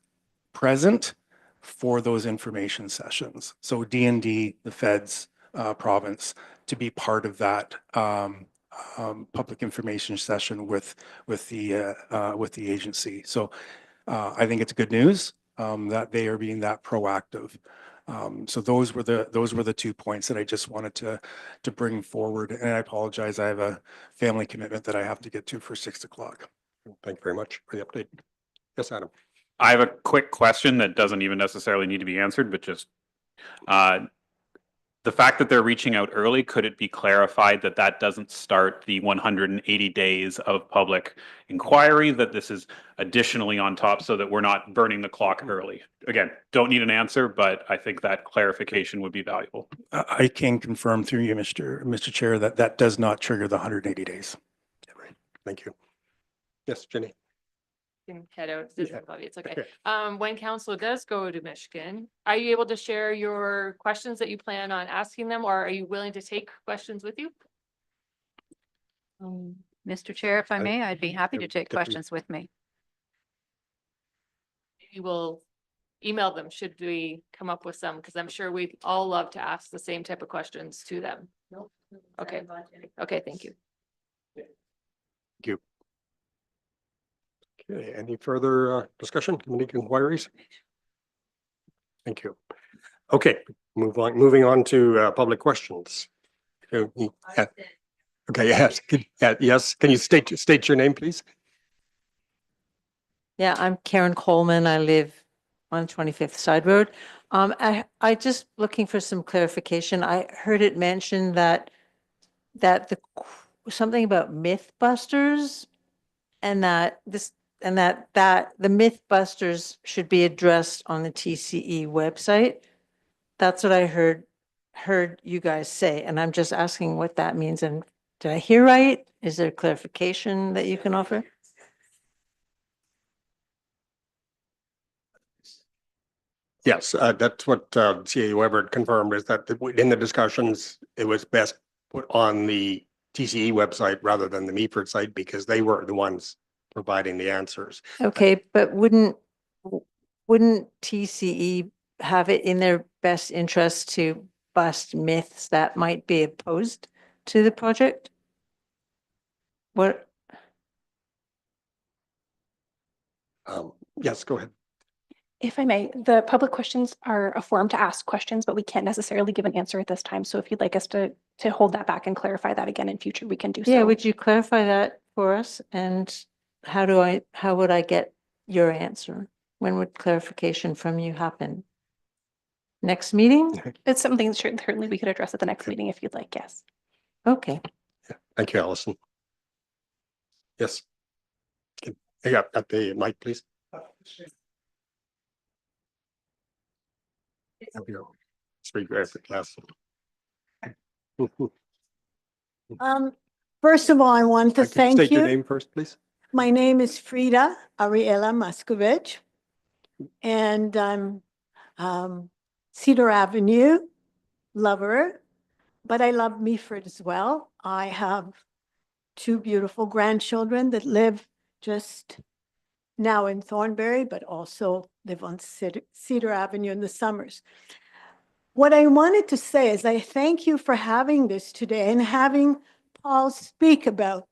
present for those information sessions. So D&D, the feds, province, to be part of that public information session with the agency. So I think it's good news that they are being that proactive. So those were the 2 points that I just wanted to bring forward. And I apologize, I have a family commitment that I have to get to for 6 o'clock. Thank you very much for the update. Yes, Adam. I have a quick question that doesn't even necessarily need to be answered, but just the the fact that they're reaching out early, could it be clarified that that doesn't start the 180 days of public inquiry, that this is additionally on top so that we're not burning the clock early? Again, don't need an answer, but I think that clarification would be valuable. I can confirm through you, Mr. Chair, that that does not trigger the 180 days. Right. Thank you. Yes, Jenny. Can head out. It's Yeah. it's okay. Okay. When council does go to Michigan, are you able to share your questions that you plan on asking them, or are you willing to take questions with you? Mr. Chair, if I may, I'd be happy to take Definitely. questions with me. You will email them, should we come up with some, because I'm sure we'd all love to ask the same type of questions to them. Okay. Okay, thank you. Okay, any further discussion, committee inquiries? Thank you. Okay, moving on to public questions. Yeah. Okay, yes, yes. Can you state your name, please? Yeah, I'm Karen Coleman. I live on 25th Side Road. I just looking for some clarification. I heard it mentioned that something about Mythbusters and that the Mythbusters should be addressed on the TCE website. That's what I heard you guys say, and I'm just asking what that means. And did I hear right? Is there clarification that you can offer? Yes, that's what CAO Everett confirmed, is that in the discussions, it was best put on the TCE website rather than the Meaford site, because they were the ones providing the answers. Okay, but wouldn't TCE have it in their best interest to bust myths that might be opposed to the project? What? Yes, go ahead. If I may, the public questions are a forum to ask questions, but we can't necessarily give an answer at this time. So if you'd like us to hold that back and clarify that again in future, we can do so. Yeah, would you clarify that for us? And how would I get your answer? When would clarification from you happen? Next meeting? It's something certainly we could address at the next meeting if you'd like, yes. Okay. Thank you, Allison. Yes. Yeah, at the mic, please. There we go. Speak very fast. First of all, I want to thank State your you. name first, please. My name is Frida Ariela Muscovich, and I'm Cedar Avenue lover, but I love Meaford as well. I have 2 beautiful grandchildren that live just now in Thornbury, but also live on Cedar Avenue in the summers. What I wanted to say is I thank you for having this today and having Paul speak about.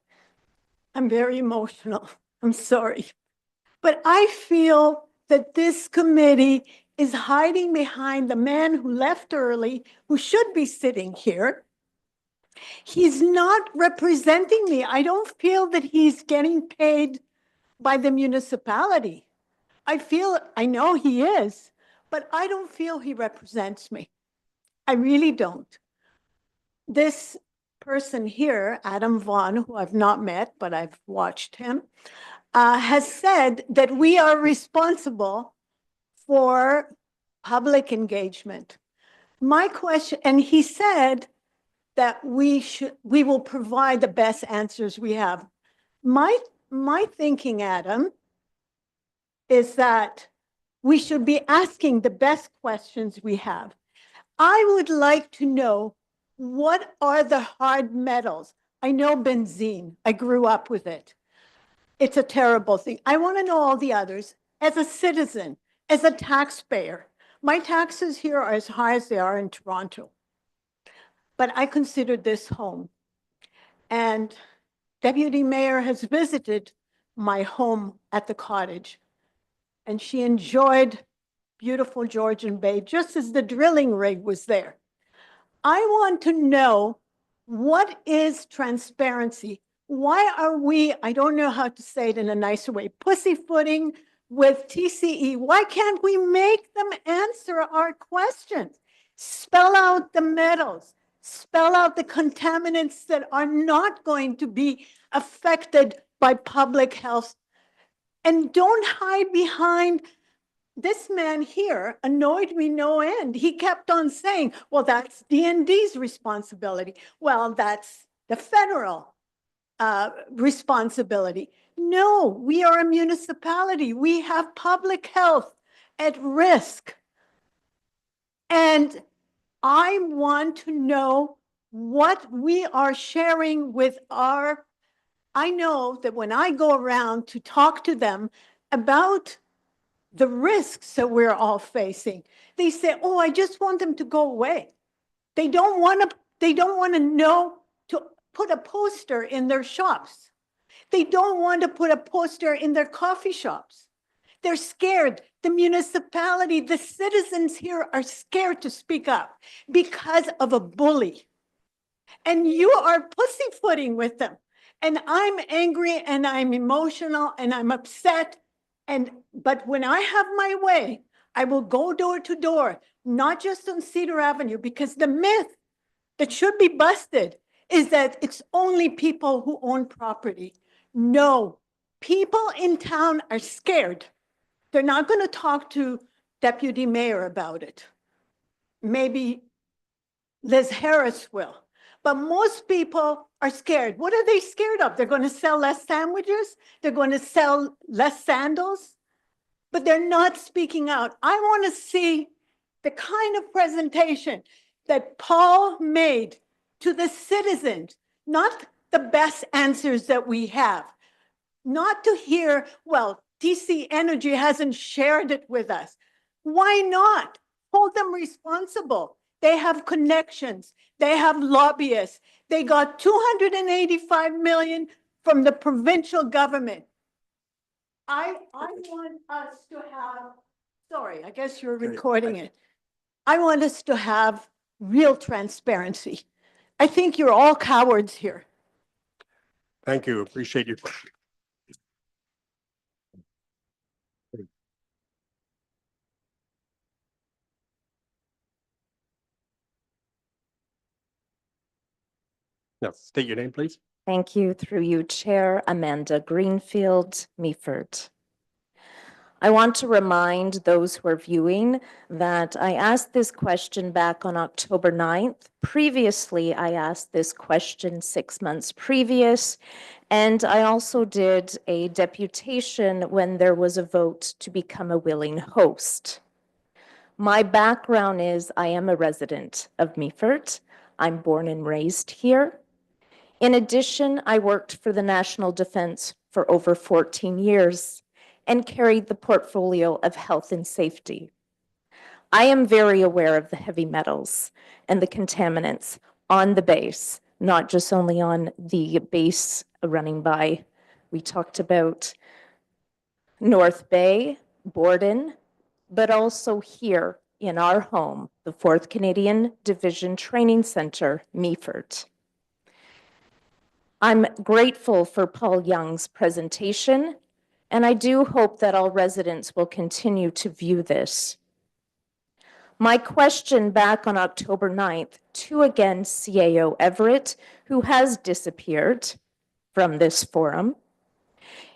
I'm very emotional. I'm sorry. But I feel that this committee is hiding behind the man who left early, who should be sitting here. He's not representing me. I don't feel that he's getting paid by the municipality. I know he is, but I don't feel he represents me. I really don't. This person here, Adam Vaughn, who I've not met, but I've watched him, has said that we are responsible for public engagement. My question, and he said that we will provide the best answers we have. My thinking, Adam, is that we should be asking the best questions we have. I would like to know, what are the hard metals? I know benzene. I grew up with it. It's a terrible thing. I want to know all the others. As a citizen, as a taxpayer, my taxes here are as high as they are in Toronto. But I consider this home. And Deputy Mayor has visited my home at the cottage, and she enjoyed beautiful Georgian Bay, just as the drilling rig was there. I want to know, what is transparency? Why are we, I don't know how to say it in a nicer way, pussyfooting with TCE? Why can't we make them answer our questions? Spell out the metals, spell out the contaminants that are not going to be affected by public health. And don't hide behind, this man here annoyed me no end. He kept on saying, well, that's DND's responsibility. Well, that's the federal responsibility. No, we are a municipality. We have public health at risk. And I want to know what we are sharing with our, I know that when I go around to talk to them about the risks that we're all facing, they say, oh, I just want them to go away. They don't want to know to put a poster in their shops. They don't want to put a poster in their coffee shops. They're scared. The municipality, the citizens here are scared to speak up because of a bully. And you are pussyfooting with them. And I'm angry and I'm emotional and I'm upset. But when I have my way, I will go door to door, not just on Cedar Avenue, because the myth that should be busted is that it's only people who own property. No, people in town are scared. They're not going to talk to Deputy Mayor about it. Maybe Liz Harris will. But most people are scared. What are they scared of? They're going to sell less sandwiches? They're going to sell less sandals? But they're not speaking out. I want to see the kind of presentation that Paul made to the citizens, not the best answers that we have. Not to hear, well, TC Energy hasn't shared it with us. Why not? Hold them responsible. They have connections. They have lobbyists. They got 285 million from the provincial government. I want us to have, sorry, I guess you're recording it. I want us to have real transparency. I think you're all cowards here. Thank you. Appreciate you. Yes, state your name, please. Thank you. Through you, Chair Amanda Greenfield, Meaford. I want to remind those who are viewing that I asked this question back on October 9th. Previously, I asked this question 6 months previous, and I also did a deputation when there was a vote to become a willing host. My background is I am a resident of Meaford. I'm born and raised here. In addition, I worked for the National Defense for over 14 years and carried the portfolio of health and safety. I am very aware of the heavy metals and the contaminants on the base, not just only on the base running by. We talked about North Bay, Borden, but also here in our home, the 4th Canadian Division Training Center, Meaford. I'm grateful for Paul Young's presentation, and I do hope that all residents will continue to view this. My question back on October 9th to again CAO Everett, who has disappeared from this forum,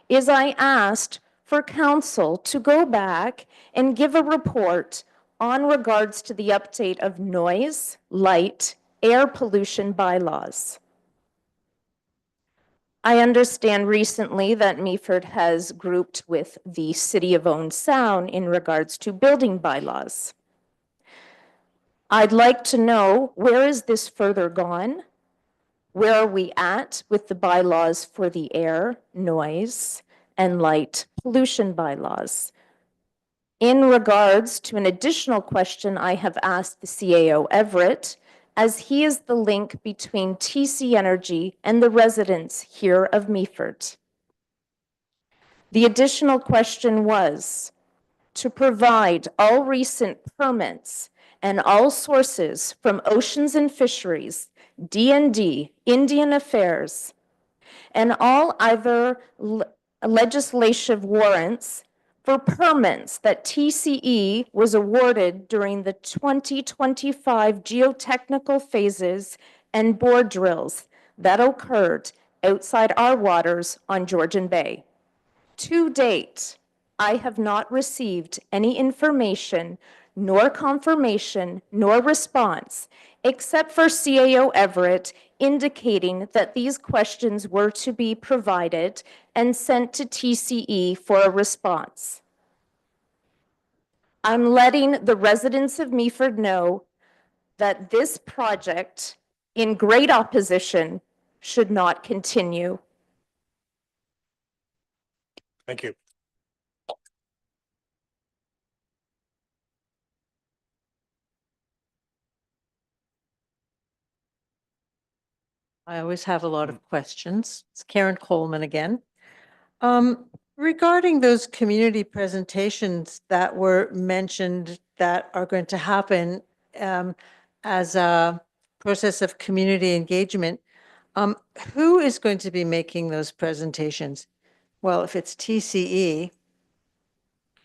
is I asked for council to go back and give a report on regards to the update of noise, light, air pollution bylaws. I understand recently that Meaford has grouped with the City of Owen Sound in regards to building bylaws. I'd like to know, where is this further gone? Where are we at with the bylaws for the air, noise, and light pollution bylaws? In regards to an additional question I have asked the CAO Everett, as he is the link between TC Energy and the residents here of Meaford. The additional question was to provide all recent permits and all sources from Oceans and Fisheries, DND, Indian Affairs, and all other legislative warrants for permits that TCE was awarded during the 2025 geotechnical phases and bore drills that occurred outside our waters on Georgian Bay. To date, I have not received any information, nor confirmation, nor response, except for CAO Everett indicating that these questions were to be provided and sent to TCE for a response. I'm letting the residents of Meaford know that this project, in great opposition, should not continue. Thank you. I always have a lot of questions. It's Karen Coleman again. Regarding those community presentations that were mentioned that are going to happen as a process of community engagement, who is going to be making those presentations? Well, if it's TCE,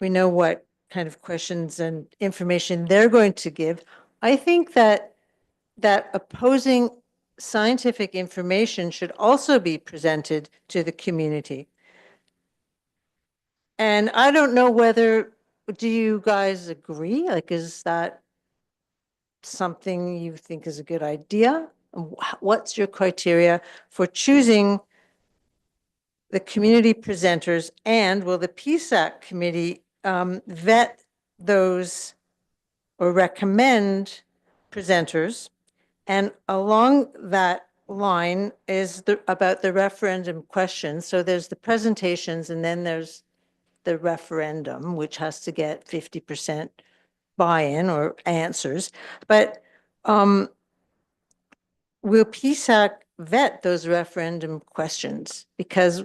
we know what kind of questions and information they're going to give. I think that opposing scientific information should also be presented to the community. And I don't know whether, do you guys agree? Like, is that something you think is a good idea? What's your criteria for choosing the community presenters, and will the PSAC committee vet those or recommend presenters? And along that line is about the referendum questions. So there's the presentations, and then there's the referendum, which has to get 50% buy-in or answers. But will PSAC vet those referendum questions? Because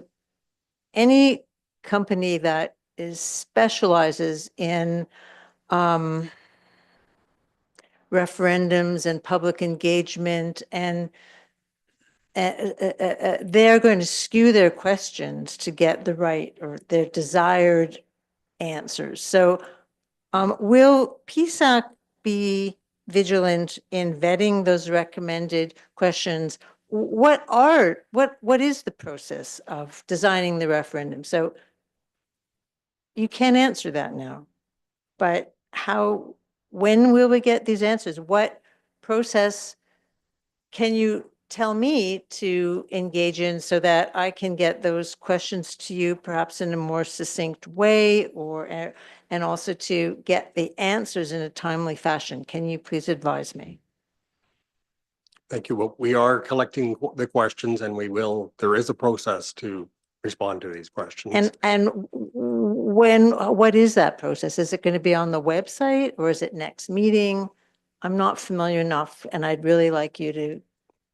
any company that specializes in referendums and public engagement, and they're going to skew their questions to get the right or their desired answers. So will PSAC be vigilant in vetting those recommended questions? What is the process of designing the referendum? So you can't answer that now, but when will we get these answers? What process can you tell me to engage in so that I can get those questions to you perhaps in a more succinct way, and also to get the answers in a timely fashion? Can you please advise me? Thank you. Well, we are collecting the questions, and there is a process to respond to these questions. And what is that process? Is it going to be on the website, or is it next meeting? I'm not familiar enough, and I'd really like you to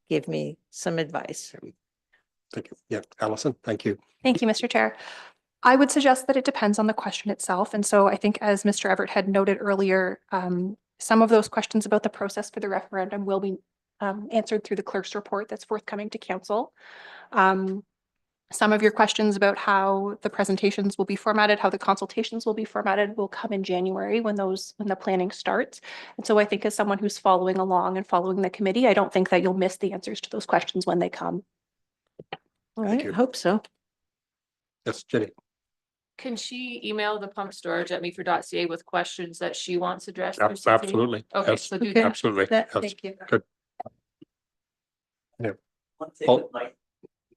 give me some advice. Thank you. Yeah, Allison, thank you. Thank you, Mr. Chair. I would suggest that it depends on the question itself. And so I think, as Mr. Everett had noted earlier, some of those questions about the process for the referendum will be answered through the clerk's report that's forthcoming to council. Some of your questions about how the presentations will be formatted, how the consultations will be formatted, will come in January when the planning starts. And so I think, as someone who's following along and following the committee, I don't think that you'll miss the answers to those questions when they come. All right, I hope so. Yes, Jenny. Can she email the pump storage at meaford.ca with questions that she wants addressed? through CCA? Absolutely. Okay, Yes, so do Okay. that. absolutely. Yes. Thank you. Good. One thing Oh. that might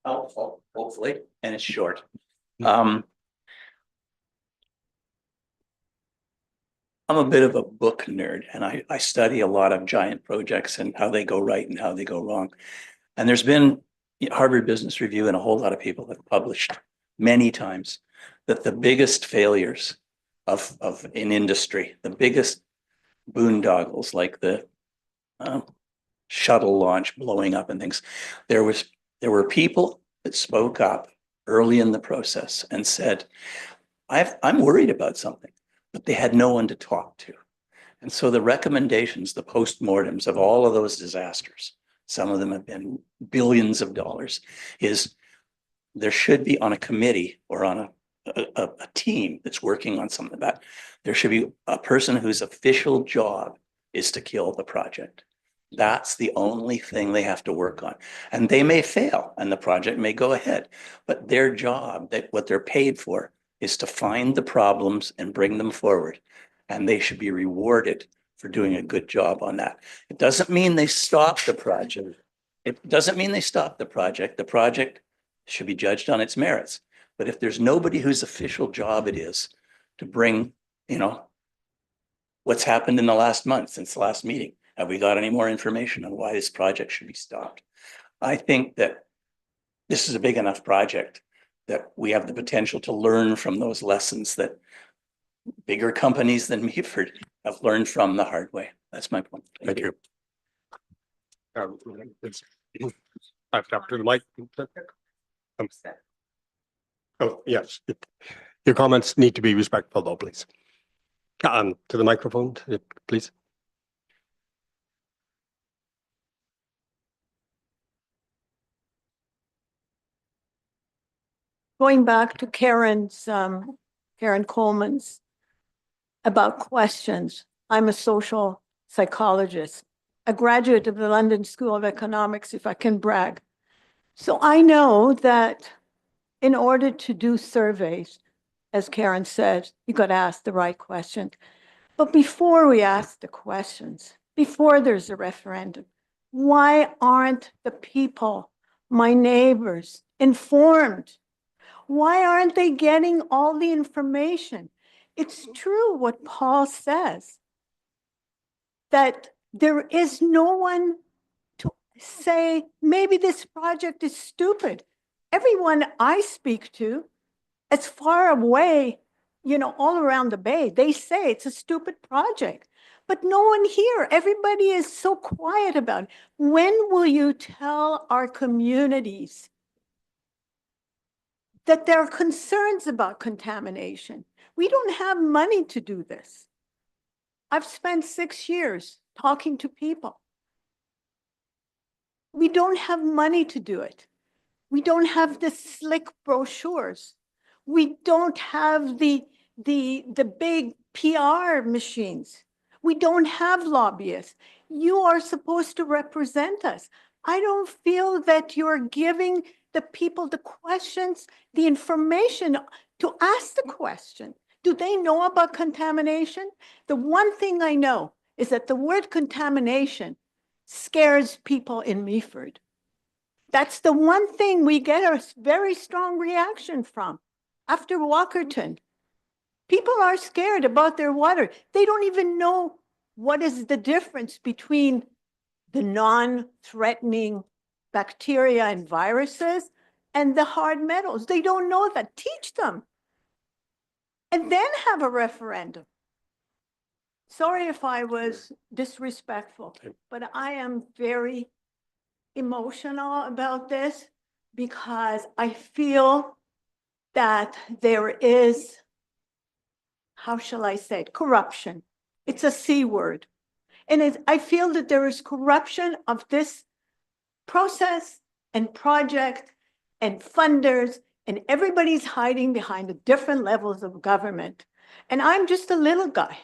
help, hopefully, and it's short. I'm a bit of a book nerd, and I study a lot of giant projects and how they go right and how they go wrong. And there's been Harvard Business Review and a whole lot of people have published many times that the biggest failures of in industry, the biggest boondoggles, like the shuttle launch blowing up and things, there were people that spoke up early in the process and said, I'm worried about something, but they had no one to talk to. And so the recommendations, the postmortems of all of those disasters, some of them have been billions of dollars, is there should be on a committee or on a team that's working on some of that. There should be a person whose official job is to kill the project. That's the only thing they have to work on. And they may fail and the project may go ahead, but their job, that what they're paid for, is to find the problems and bring them forward. And they should be rewarded for doing a good job on that. It doesn't mean they stop the project. It doesn't mean they stop the project. The project should be judged on its merits. But if there's nobody whose official job it is to bring, what's happened in the last month since the last meeting, have we got any more information on why this project should be stopped? I think that this is a big enough project that we have the potential to learn from those lessons that bigger companies than Meaford have learned from the hard way. That's my point. Thank you. After the mic. Oh, yes. Your comments need to be respectful though, please. To the microphone, please. Going back to Karen Coleman's about questions. I'm a social psychologist, a graduate of the London School of Economics, if I can brag. So I know that in order to do surveys, as Karen said, you got to ask the right questions. But before we ask the questions, before there's a referendum, why aren't the people, my neighbors, informed? Why aren't they getting all the information? It's true what Paul says, that there is no one to say, maybe this project is stupid. Everyone I speak to, as far away, all around the bay, they say it's a stupid project. But no one here, everybody is so quiet about it. When will you tell our communities that there are concerns about contamination? We don't have money to do this. I've spent 6 years talking to people. We don't have money to do it. We don't have the slick brochures. We don't have the big PR machines. We don't have lobbyists. You are supposed to represent us. I don't feel that you're giving the people the questions, the information to ask the question. Do they know about contamination? The one thing I know is that the word contamination scares people in Meaford. That's the one thing we get a very strong reaction from. After Walkerton, people are scared about their water. They don't even know what is the difference between the non-threatening bacteria and viruses and the hard metals. They don't know that. Teach them. And then have a referendum. Sorry if I was disrespectful, but I am very emotional about this because I feel that there is, how shall I say it, corruption. It's a C word. And I feel that there is corruption of this process and project and funders, and everybody's hiding behind the different levels of government. And I'm just a little guy.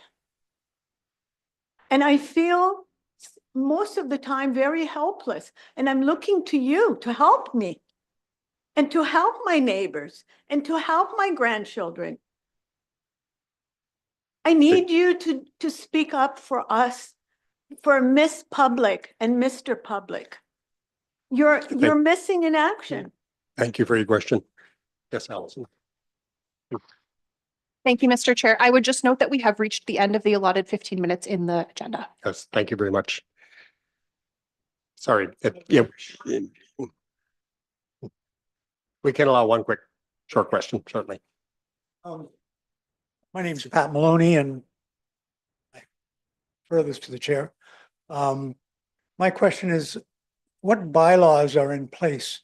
And I feel most of the time very helpless. And I'm looking to you to help me and to help my neighbors and to help my grandchildren. I need you to speak up for us, for Miss Public and Mr. Public. You're missing in action. Thank you for your question. Yes, Allison. Thank you, Mr. Chair. I would just note that we have reached the end of the allotted 15 minutes in the agenda. Yes, thank you very much. Sorry. Yeah. We can allow one quick short question, certainly. My name is Pat Maloney, and I refer this to the chair. My question is, what bylaws are in place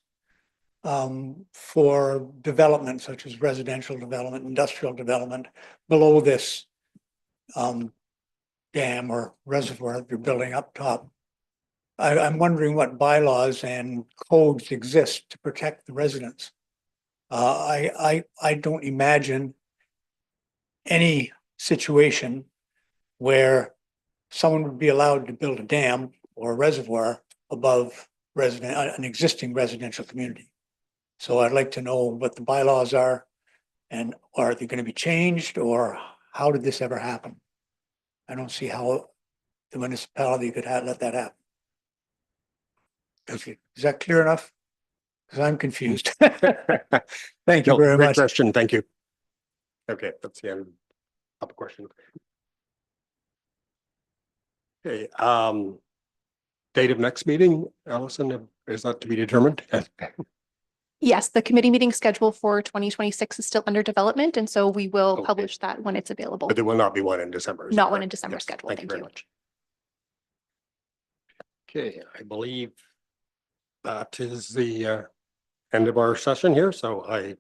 for development, such as residential development, industrial development, below this dam or reservoir that you're building up top? I'm wondering what bylaws and codes exist to protect the residents. I don't imagine any situation where someone would be allowed to build a dam or a reservoir above an existing residential community. So I'd like to know what the bylaws are, and are they going to be changed, or how did this ever happen? I don't see how the municipality could let that happen. Okay, is that clear enough? Because I'm confused. Thank you No, very great much. question. Thank you. Okay, that's the end of the question. Okay, date of next meeting, Allison, is that to be determined? Yes, the committee meeting schedule for 2026 is still under development, and so we will Okay. publish that when it's available. But there will not be one in December. is that Not one in correct? December Yes, scheduled. Thank you very much. Okay, I believe that is the end of our session here, so I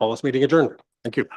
call this meeting adjourned. Thank you.